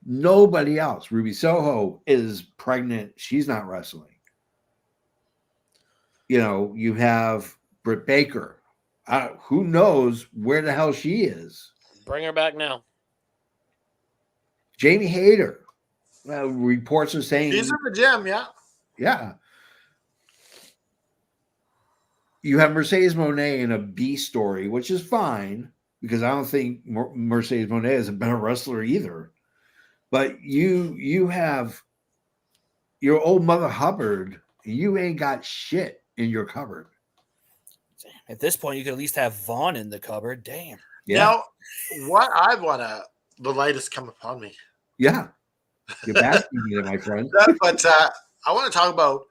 Nobody else. Ruby Soho is pregnant. She's not wrestling. You know, you have Britt Baker. Who knows where the hell she is? Bring her back now. Jamie Hayter. Reports are saying She's in the gym, yeah. yeah. You have Mercedes Moné in a B story, which is fine because I don't think Mercedes Moné has been a wrestler either. But you have your old Mother Hubbard. You ain't got shit in your cupboard. At this point, you could at least have Vaughn in the cupboard. Damn. Yeah. Now, what I want to, the light has come upon me. Yeah. You're basking in it, my friend. But I want to talk about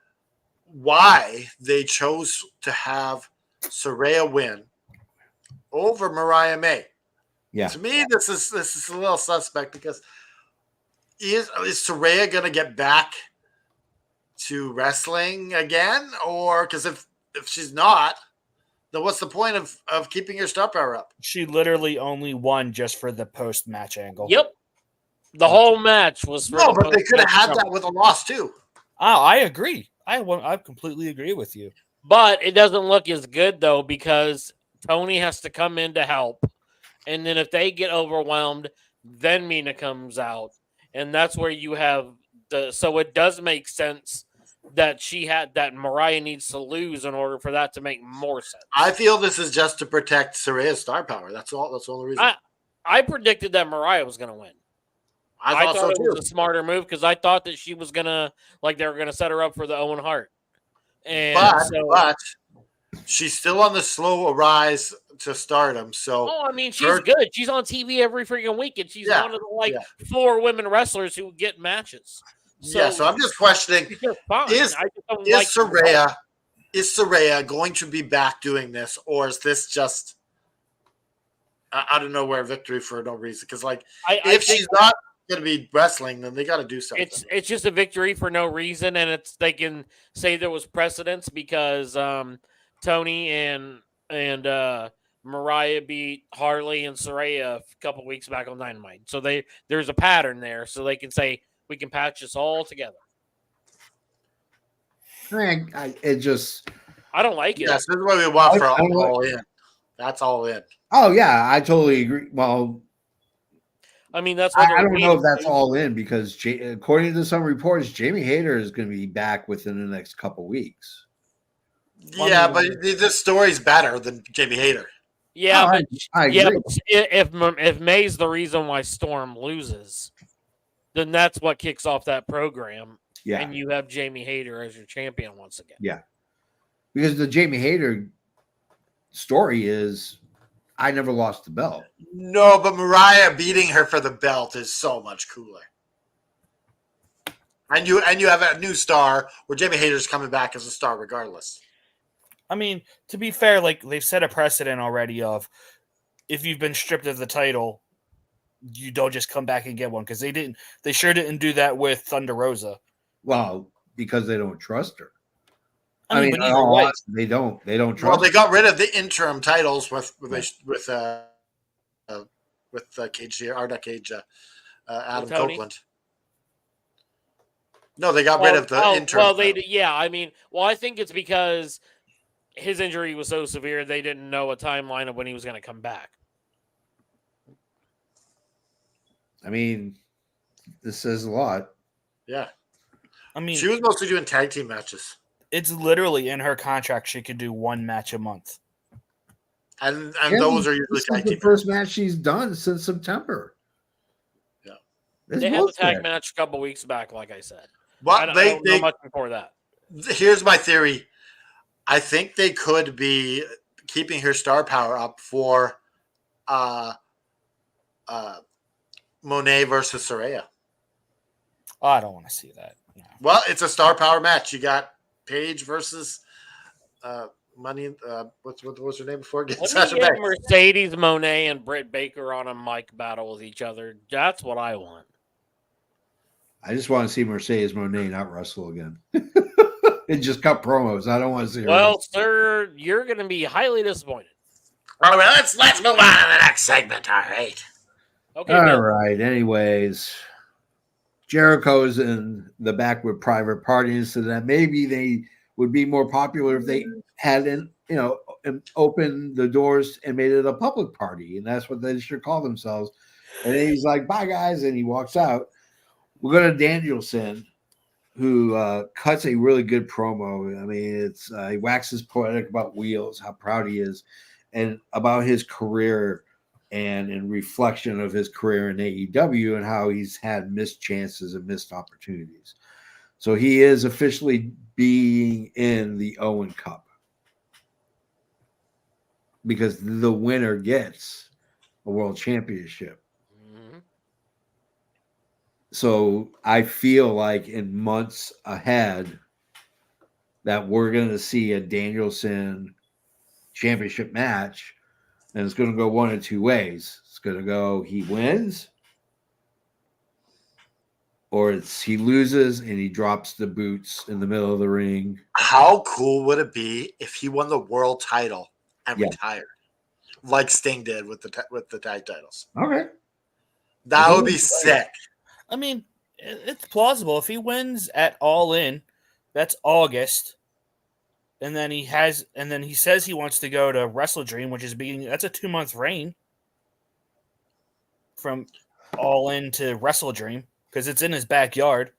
why they chose to have Saraya win over Mariah May. Yeah. To me, this is a little suspect because is Saraya going to get back to wrestling again? Or because if she's not, then what's the point of keeping your star power up? She literally only won just for the post-match angle. Yep. The whole match was for No, the but they could have post-match had trouble. that with a loss too. Oh, I agree. I completely agree with you. But it doesn't look as good though because Tony has to come in to help, and then if they get overwhelmed, then Mina comes out, and that's where you have the. So it does make sense that Mariah needs to lose in order for that to make more sense. I feel this is just to protect Saraya's star power. That's all. That's the only reason. I predicted that Mariah was going to win. I thought so it too. was a smarter move because I thought that she was gonna they were gonna set her up for the Owen Hart. And But she's still on the slow rise to stardom. So I mean, she's good. She's on TV every freaking week, and she's one of the 4 women wrestlers who get matches. So, so I'm just questioning: is Saraya going to be back doing this, or is this just out of nowhere victory for no reason? Because if she's not going to be wrestling, then they got to do something. It's just a victory for no reason, and they can say there was precedence because Tony and Mariah beat Harley and Saraya a couple weeks back on Dynamite. So there's a pattern there, so they can say we can patch this all together. I don't like it. Yes, this is what we want for all in. That's all in. Oh yeah, I totally agree. Well, I mean, that's what I don't know if that's all in because according to some reports, Jamie Hayter is going to be back within the next couple weeks. Yeah, but this story's better than Jamie Hayter. Yeah, I agree. But if May's the reason why Storm loses, then that's what kicks off that program. Yeah, and you have Jamie Hayter as your champion once again. Yeah, because the Jamie Hayter story is I never lost the belt. No, but Mariah beating her for the belt is so much cooler. And you have a new star where Jamie Hayter's coming back as a star regardless. I mean, to be fair, they've set a precedent already of if you've been stripped of the title, you don't just come back and get one because they sure didn't do that with Thunder Rosa. Well, because they don't trust her. I mean but either way, they don't trust. Well, they got rid of the interim titles with Cage here, or not Cage, Adam Copeland. No, they got rid of the interim. Well, I think it's because his injury was so severe they didn't know a timeline of when he was going to come back. I mean, this says a lot. Yeah. I mean, she was mostly doing tag team matches. It's literally in her contract she could do 1 match a month. And those are usually this is the first match she's done since September. Yeah. They had the tag match a couple weeks back, like I said. I Well, don't know much before that. Here's my theory. I think they could be keeping her star power up for Monet versus Saraya. Oh, I don't want to see that. No. Well, it's a star power match. You got Paige versus Money. What's her name before? Let Sasha me get Banks. Mercedes Monet and Britt Baker on a mic battle with each other. That's what I want. I just want to see Mercedes Monet not wrestle again. And just cut promos. I don't want to see her. Well, sir, you're going to be highly disappointed. All right, let's move on to the next segment. All right. Okay. All Bill. right. Anyways, Jericho's in the back with private parties, so that maybe they would be more popular if they hadn't, opened the doors and made it a public party, and that's what they should call themselves. And then he's like, "Bye, guys," and he walks out. We're going to Danielson, who cuts a really good promo. I mean, it's he waxes poetic about Wheels, how proud he is, and about his career, and in reflection of his career in AEW and how he's had missed chances and missed opportunities. So he is officially being in the Owen Cup because the winner gets a world championship. So I feel like in months ahead that we're going to see a Danielson championship match, and it's going to go one of two ways. It's going to go he wins, or it's he loses and he drops the boots in the middle of the ring. How cool would it be if he won the world title and retired, like Sting did with the tag titles? Okay, that would be sick. I mean, it's plausible if he wins at All In. That's August, and then he says he wants to go to Wrestle Dream, which is that's a 2-month reign from All In to Wrestle Dream because it's in his backyard.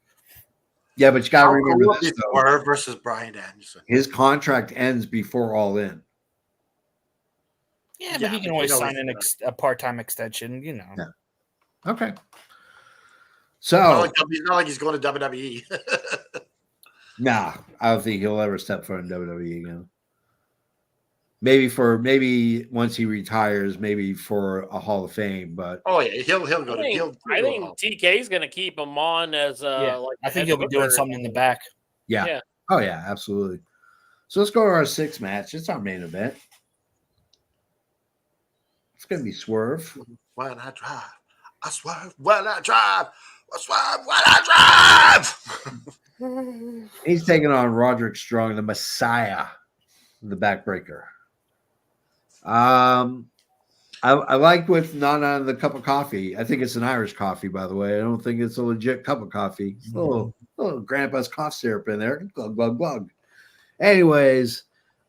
Yeah, but you got to remember this, Swerve versus Bryan Danielson. His contract ends before All In. Yeah, but he can always sign a part-time extension, Yeah. Okay. So it's not like he's going to WWE. Nah, I don't think he'll ever step foot in WWE again. Maybe once he retires, maybe for a Hall of Fame. But he'll go. I think TK is going to keep him on as I think he'll be doing something in the back. Yeah. Oh yeah, absolutely. So let's go to our 6th match. It's our main event. It's gonna be Swerve. When I drive, I swerve. When I drive, I swerve. When I drive. He's taking on Roderick Strong, the Messiah, the backbreaker. I like with Nana and the cup of coffee. I think it's an Irish coffee, by the way. I don't think it's a legit cup of coffee. Little grandpa's cough syrup in there. Glug, glug, glug. Anyways,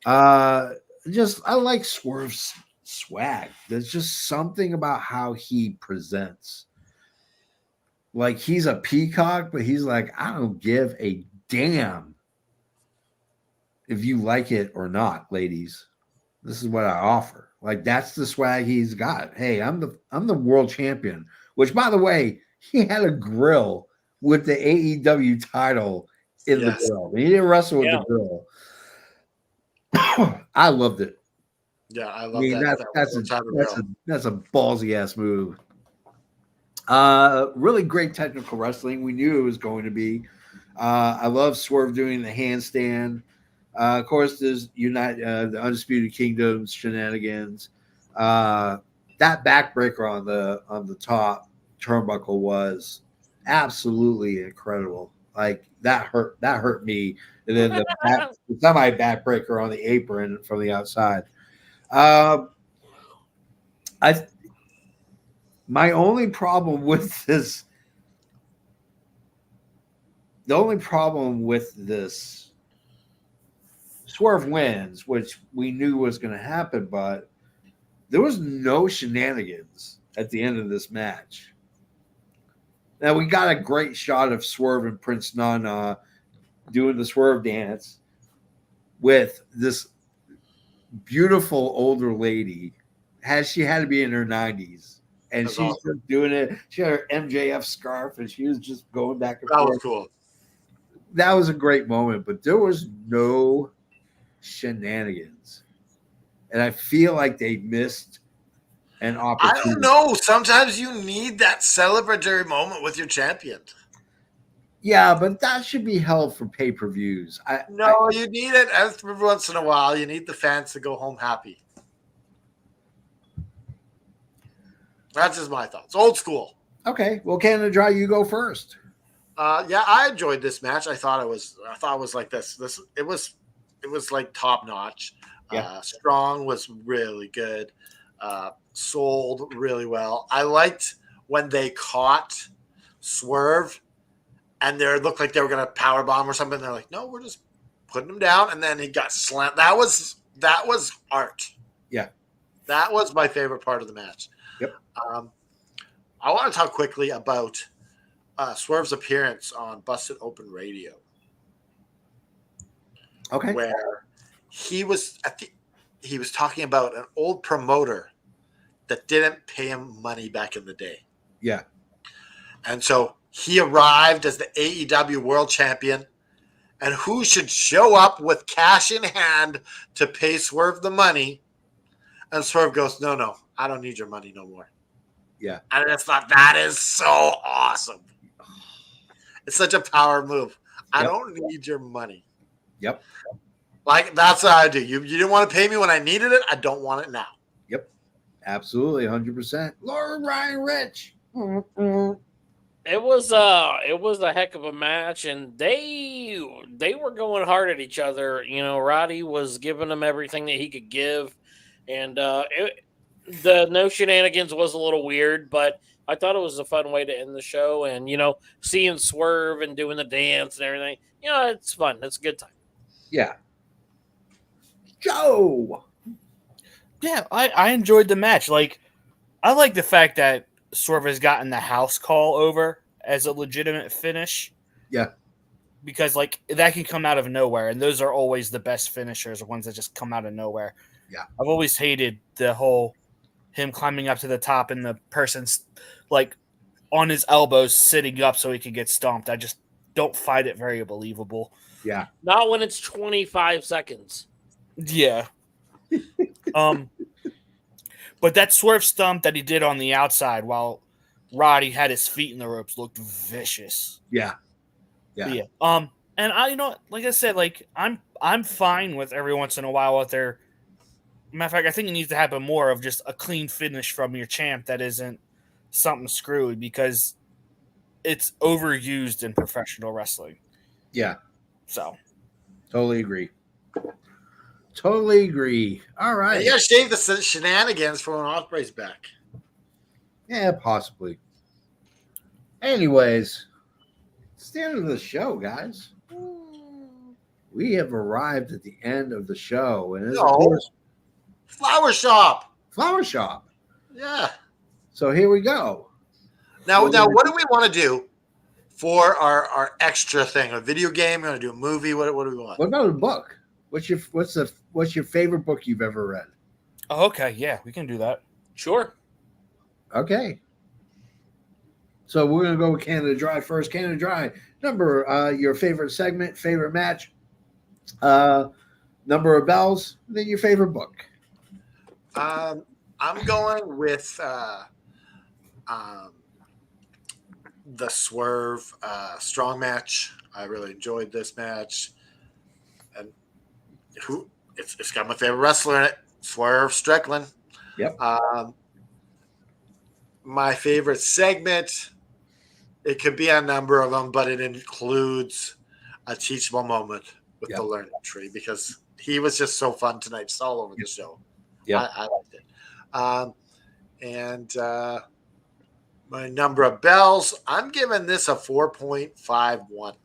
I like Swerve's swag. There's just something about how he presents. Like he's a peacock, but he's like, I don't give a damn if you like it or not, ladies. This is what I offer. Like that's the swag he's got. Hey, I'm the world champion. Which, by the way, he had a grill with the AEW title in the grill. He didn't wrestle with the grill. I loved it. Yeah, I love that. That's a ballsy ass move. Really great technical wrestling. We knew it was going to be. I love Swerve doing the handstand. Of course, there's the Undisputed Kingdom's shenanigans. That backbreaker on the top turnbuckle was absolutely incredible. Like that hurt me. And then the semi backbreaker on the apron from the outside. My only problem with this. The only problem with this. Swerve wins, which we knew was going to happen, but there was no shenanigans at the end of this match. Now, we got a great shot of Swerve and Prince Nana doing the Swerve dance with this beautiful older lady. She had to be in her 90s, and That's she's awesome. just doing it. She had her MJF scarf, and she was just going back and That was forth. cool. That was a great moment, but there was no shenanigans, and I feel like they missed an I opportunity. don't know. Sometimes you need that celebratory moment with your champion. Yeah, but that should be held for pay-per-views. No, you need it every once in a while. You need the fans to go home happy. That's just my thoughts. Old school. Okay, well, Canada Dry, you go first. Yeah, I enjoyed this match. I thought it was like this. It was like top notch. Yeah. Strong was really good. Sold really well. I liked when they caught Swerve and they looked like they were gonna power bomb or something. They're like, no, we're just putting him down, and then he got slammed. That was art. Yeah. That was my favorite part of the match. Yep. I want to talk quickly about Swerve's appearance on Busted Open Radio, Okay. where he was talking about an old promoter that didn't pay him money back in the day. Yeah. And so he arrived as the AEW World Champion, and who should show up with cash in hand to pay Swerve the money? And Swerve goes, no, I don't need your money no more. Yeah. And I just thought that is so awesome. It's such a power move. I Yep. don't need your money. Yep. Like, that's what I do. You didn't want to pay me when I needed it. I don't want it now. Yep. Absolutely, 100%. Lord Ryan Rich. It was a heck of a match, and they were going hard at each other. You know, Roddy was giving him everything that he could give, and the no shenanigans was a little weird, but I thought it was a fun way to end the show. And seeing Swerve and doing the dance and everything, it's fun. It's a good time. Yeah. Joe. Yeah, I enjoyed the match. Like, I like the fact that Swerve has gotten the house call over as a legitimate finish. Yeah. Because, like, that can come out of nowhere, and those are always the best finishers, the ones that just come out of nowhere. Yeah. I've always hated the whole him climbing up to the top and the person's, like, on his elbows sitting up so he can get stomped. I just don't find it very believable. Yeah. Not when it's 25 seconds. Yeah. But that Swerve stomp that he did on the outside while Roddy had his feet in the ropes looked vicious. Yeah. Yeah. Yeah. And I, like I said, like I'm fine with every once in a while out there. Matter of fact, I think it needs to happen more of just a clean finish from your champ that isn't something screwy, because it's overused in professional wrestling. Yeah. So Totally agree. Totally agree. All right. You got to shave the shenanigans for when Ospreay's back. Yeah, possibly. Anyways, it's the end of the show, guys. We have arrived at the end of the show, and it's of No. course Flower shop. Flower Shop. Yeah. So here we go. Now, Well, what do we want to do for our extra thing? A video game? We want to do a movie? What do we want? What about a book? What's your favorite book you've ever read? oh, okay, yeah, we can do that. Sure. Okay. So we're gonna go with Canada Dry first. Canada Dry. Number your favorite segment, favorite match, number of bells, then your favorite book. I'm going with the Swerve strong match. I really enjoyed this match, and it's got my favorite wrestler in it, Swerve Strickland. Yep. My favorite segment, it could be a number of them, but it includes a teachable moment with Yep. the learning tree, because he was just so fun tonight, just all over the show. Yep. I liked it. And my number of bells, I'm giving this a 4.51.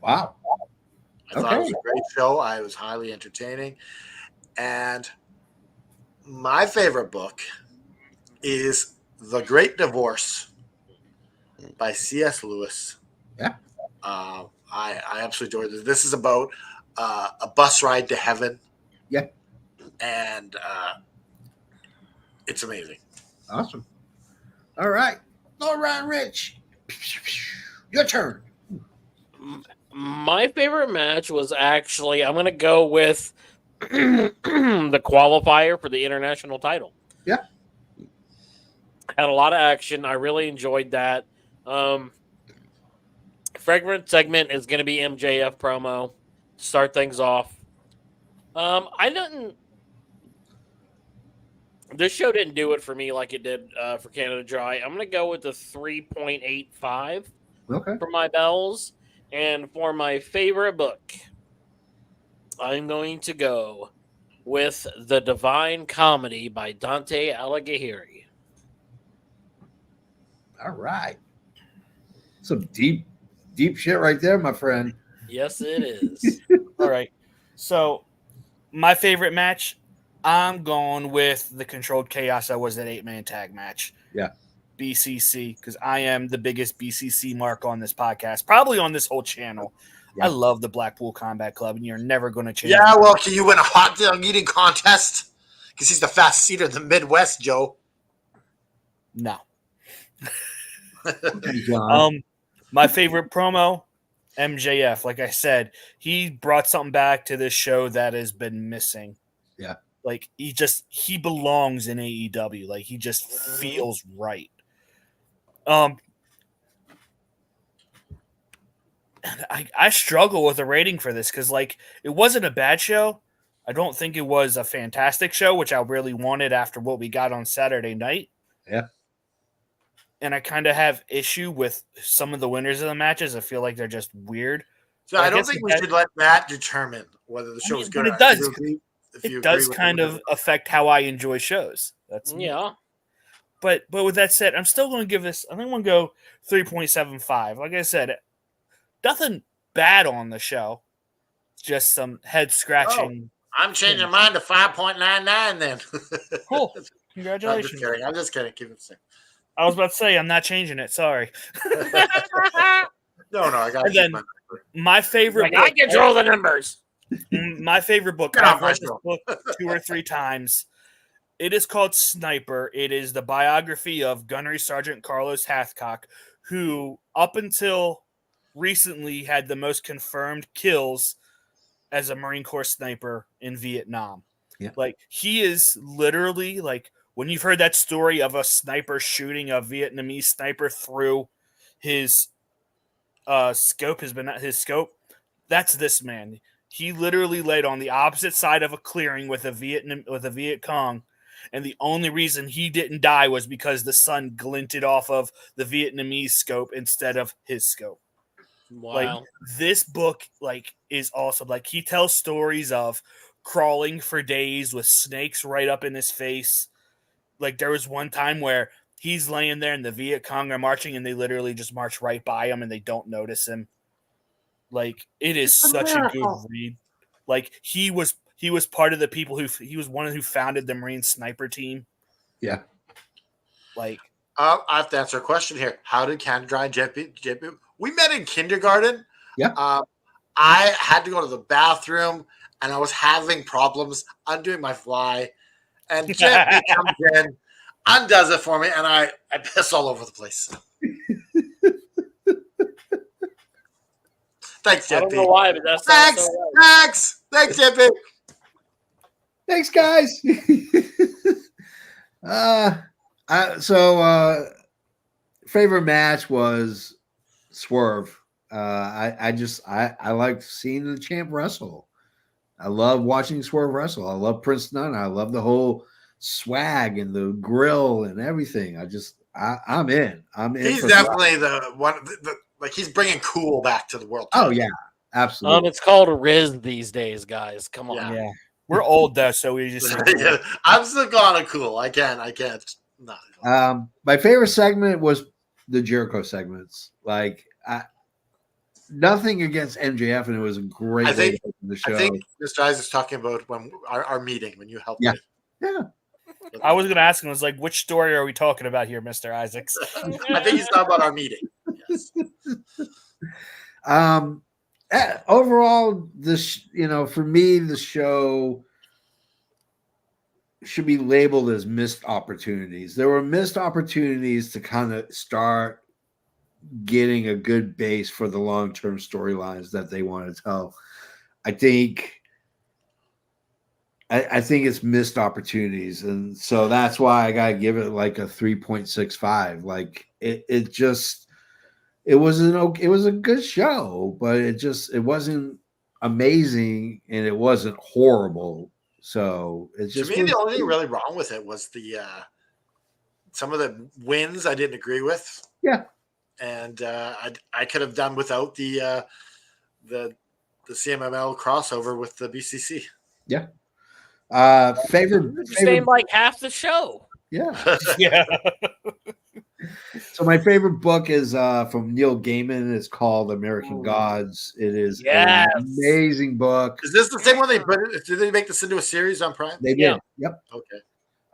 Wow. I thought it was Okay. a great show. I was highly entertaining. And my favorite book is The Great Divorce by C.S. Lewis. Yeah. I absolutely enjoyed this. This is about a bus ride to heaven. Yeah. And it's amazing. Awesome. All right. Lord Ryan Rich. Your turn. My favorite match was actually, I'm going to go with the qualifier for the international title. Yeah. Had a lot of action. I really enjoyed that. Fragment segment is going to be MJF promo to start things off. I didn't. This show didn't do it for me like it did for Canada Dry. I'm going to go with the 3.85 Okay. for my bells. And for my favorite book, I'm going to go with The Divine Comedy by Dante Alighieri. All right. Some deep shit right there, my friend. Yes, it is. All right. So, my favorite match, I'm going with the Controlled Chaos. That was that 8-man tag match. Yeah. BCC, because I am the biggest BCC mark on this podcast, probably on this whole channel. Yeah. I love the Blackpool Combat Club, and you're never going to change. Yeah, well, can you win a hot dog eating contest? Because he's the fastest eater in the Midwest, Joe. No. Okay, John. My favorite promo, MJF. Like I said, he brought something back to this show that has been missing. Yeah. Like he belongs in AEW. Like he just feels right. I struggle with a rating for this because like it wasn't a bad show. I don't think it was a fantastic show, which I really wanted after what we got on Saturday night. Yeah. And I kind of have issue with some of the winners of the matches. I feel like they're just weird. So I don't think we should let that determine whether the show is good. But it does. It does kind of affect how I enjoy shows. That's Yeah. But with that said, I'm still going to give this. I think I'm going to go 3.75. Like I said, nothing bad on the show. Just some head scratching. I'm changing mine to 5.99 then. Cool. Congratulations. I'm just kidding. Keep it safe. I was about to say I'm not changing it. Sorry. No, I got. And then my favorite. I control the numbers. My favorite book. I've read this book 2 or 3 times. It is called Sniper. It is the biography of Gunnery Sergeant Carlos Hathcock, who up until recently had the most confirmed kills as a Marine Corps sniper in Vietnam. Yeah. Like he is literally like when you've heard that story of a sniper shooting a Vietnamese sniper through his scope, his scope. That's this man. He literally laid on the opposite side of a clearing with a Viet Cong, and the only reason he didn't die was because the sun glinted off of the Vietnamese scope instead of his scope. Wow. Like this book, like is awesome. Like he tells stories of crawling for days with snakes right up in his face. Like there was one time where he's laying there and the Viet Cong are marching and they literally just march right by him and they don't notice him. Like it is such a good read. Like he was part of the people he was one who founded the Marine Sniper team. Yeah. Like I have to answer a question here. How did Canada Dry and JP? We met in kindergarten. Yeah. I had to go to the bathroom and I was having problems undoing my fly. And JP comes in, undoes it for me, and I piss all over the place. Thanks, JP. I don't know why, but that's so right. Thanks, JP. Thanks, guys. Favorite match was Swerve. I liked seeing the champ wrestle. I love watching Swerve wrestle. I love Prince Nana. I love the whole swag and the grill and everything. I'm in. He's definitely the one. Like he's bringing cool back to the world. Oh yeah, absolutely. It's called Riz these days, guys. Come on. yeah. We're old though, so we just Yeah, I'm still calling it cool. I can't. No. My favorite segment was the Jericho segments. Like nothing against MJF, and it was a great way to open the show. I think Mr. Isaac's talking about when our meeting when you helped me. Yeah. I was gonna ask him, was like, which story are we talking about here, Mr. Isaacs? I think he's talking about our meeting. Yes. Overall, for me, the show should be labeled as missed opportunities. There were missed opportunities to kind of start getting a good base for the long-term storylines that they want to tell. I think it's missed opportunities, and so that's why I gotta give it like a 3.65. Like it was a good show, but it wasn't amazing and it wasn't horrible. So it's just to me, the only thing really wrong with it was the some of the wins I didn't agree with. Yeah, and I could have done without the CMML crossover with the BCC. Yeah. Favorite Named like half the show. Yeah. Yeah. So my favorite book is from Neil Gaiman. It's called American Gods. It is Yes. an amazing book. Is this the same one they put? Did they make this into a series on Prime? They did. Yeah. Yep. Okay. It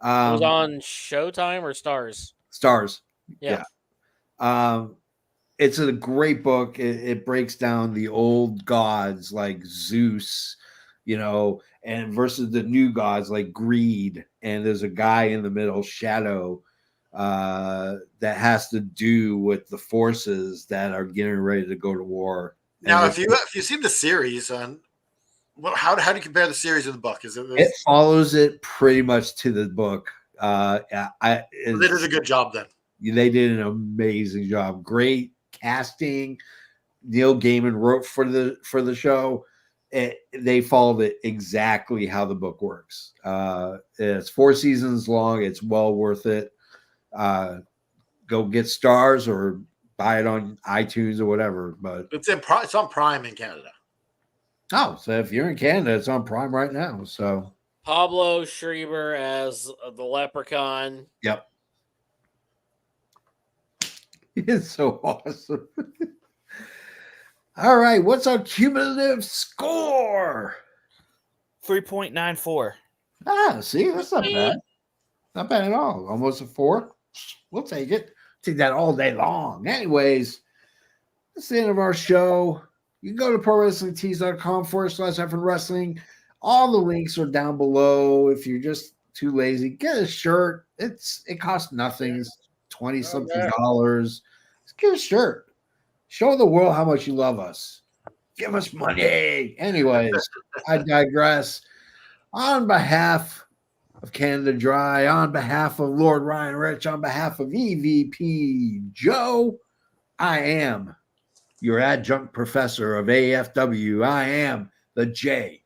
was on Showtime or Stars? Stars. Yeah. It's a great book. It breaks down the old gods like Zeus, and versus the new gods like Greed. And there's a guy in the middle, Shadow, that has to do with the forces that are getting ready to go to war. Now, if you've seen the series on, how do you compare the series to the book? It follows it pretty much to the book. They did a good job then. They did an amazing job. Great casting. Neil Gaiman wrote for the show. They followed it exactly how the book works. It's 4 seasons long. It's well worth it. Go get Stars or buy it on iTunes or whatever. But it's on Prime in Canada. Oh, so if you're in Canada, it's on Prime right now. So Pablo Schreiber as the Leprechaun. Yep. It's so awesome. All right, what's our cumulative score? 3.94. See, that's not bad. Not bad at all. Almost a 4. We'll take it. Take that all day long. Anyways, that's the end of our show. You can go to prowrestlingtees.com/FNWrestling. All the links are down below. If you're just too lazy, get a shirt. It costs nothing. It's $20-something. Just get a shirt. Show the world how much you love us. Give us money. Anyways, I digress. On behalf of Canada Dry, on behalf of Lord Ryan Rich, on behalf of EVP Joe, I am your adjunct professor of AFW. I am the JFB.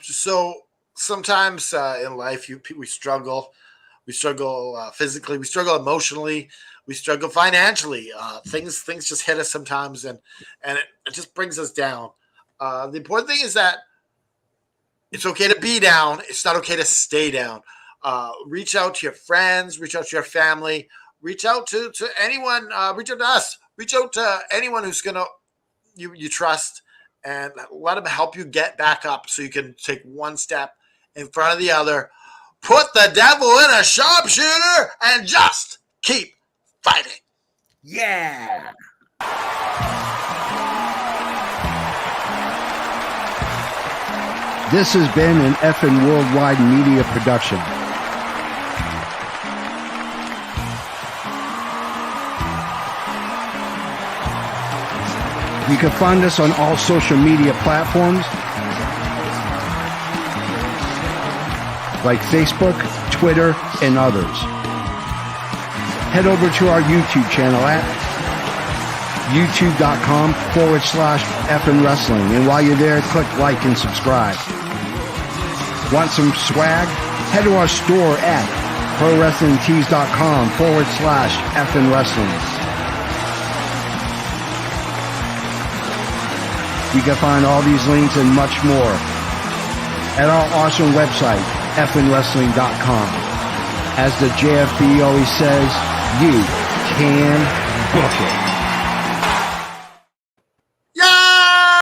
So sometimes in life, we struggle. We struggle physically. We struggle emotionally. We struggle financially. Things just hit us sometimes, and it just brings us down. The important thing is that it's okay to be down. It's not okay to stay down. Reach out to your friends. Reach out to your family. Reach out to anyone. Reach out to us. Reach out to anyone who's you trust, and let them help you get back up so you can take one step in front of the other. Put the devil in a sharpshooter and just keep fighting. Yeah. This has been an effing worldwide media production. You can find us on all social media platforms like Facebook, Twitter, and others. Head over to our YouTube channel at youtube.com/FNWrestling. And while you're there, click like and subscribe. Want some swag? Head to our store at prowrestlingtees.com/FNWrestling. You can find all these links and much more at our awesome website, FNWrestling.com. As the JFB always says, you can book it.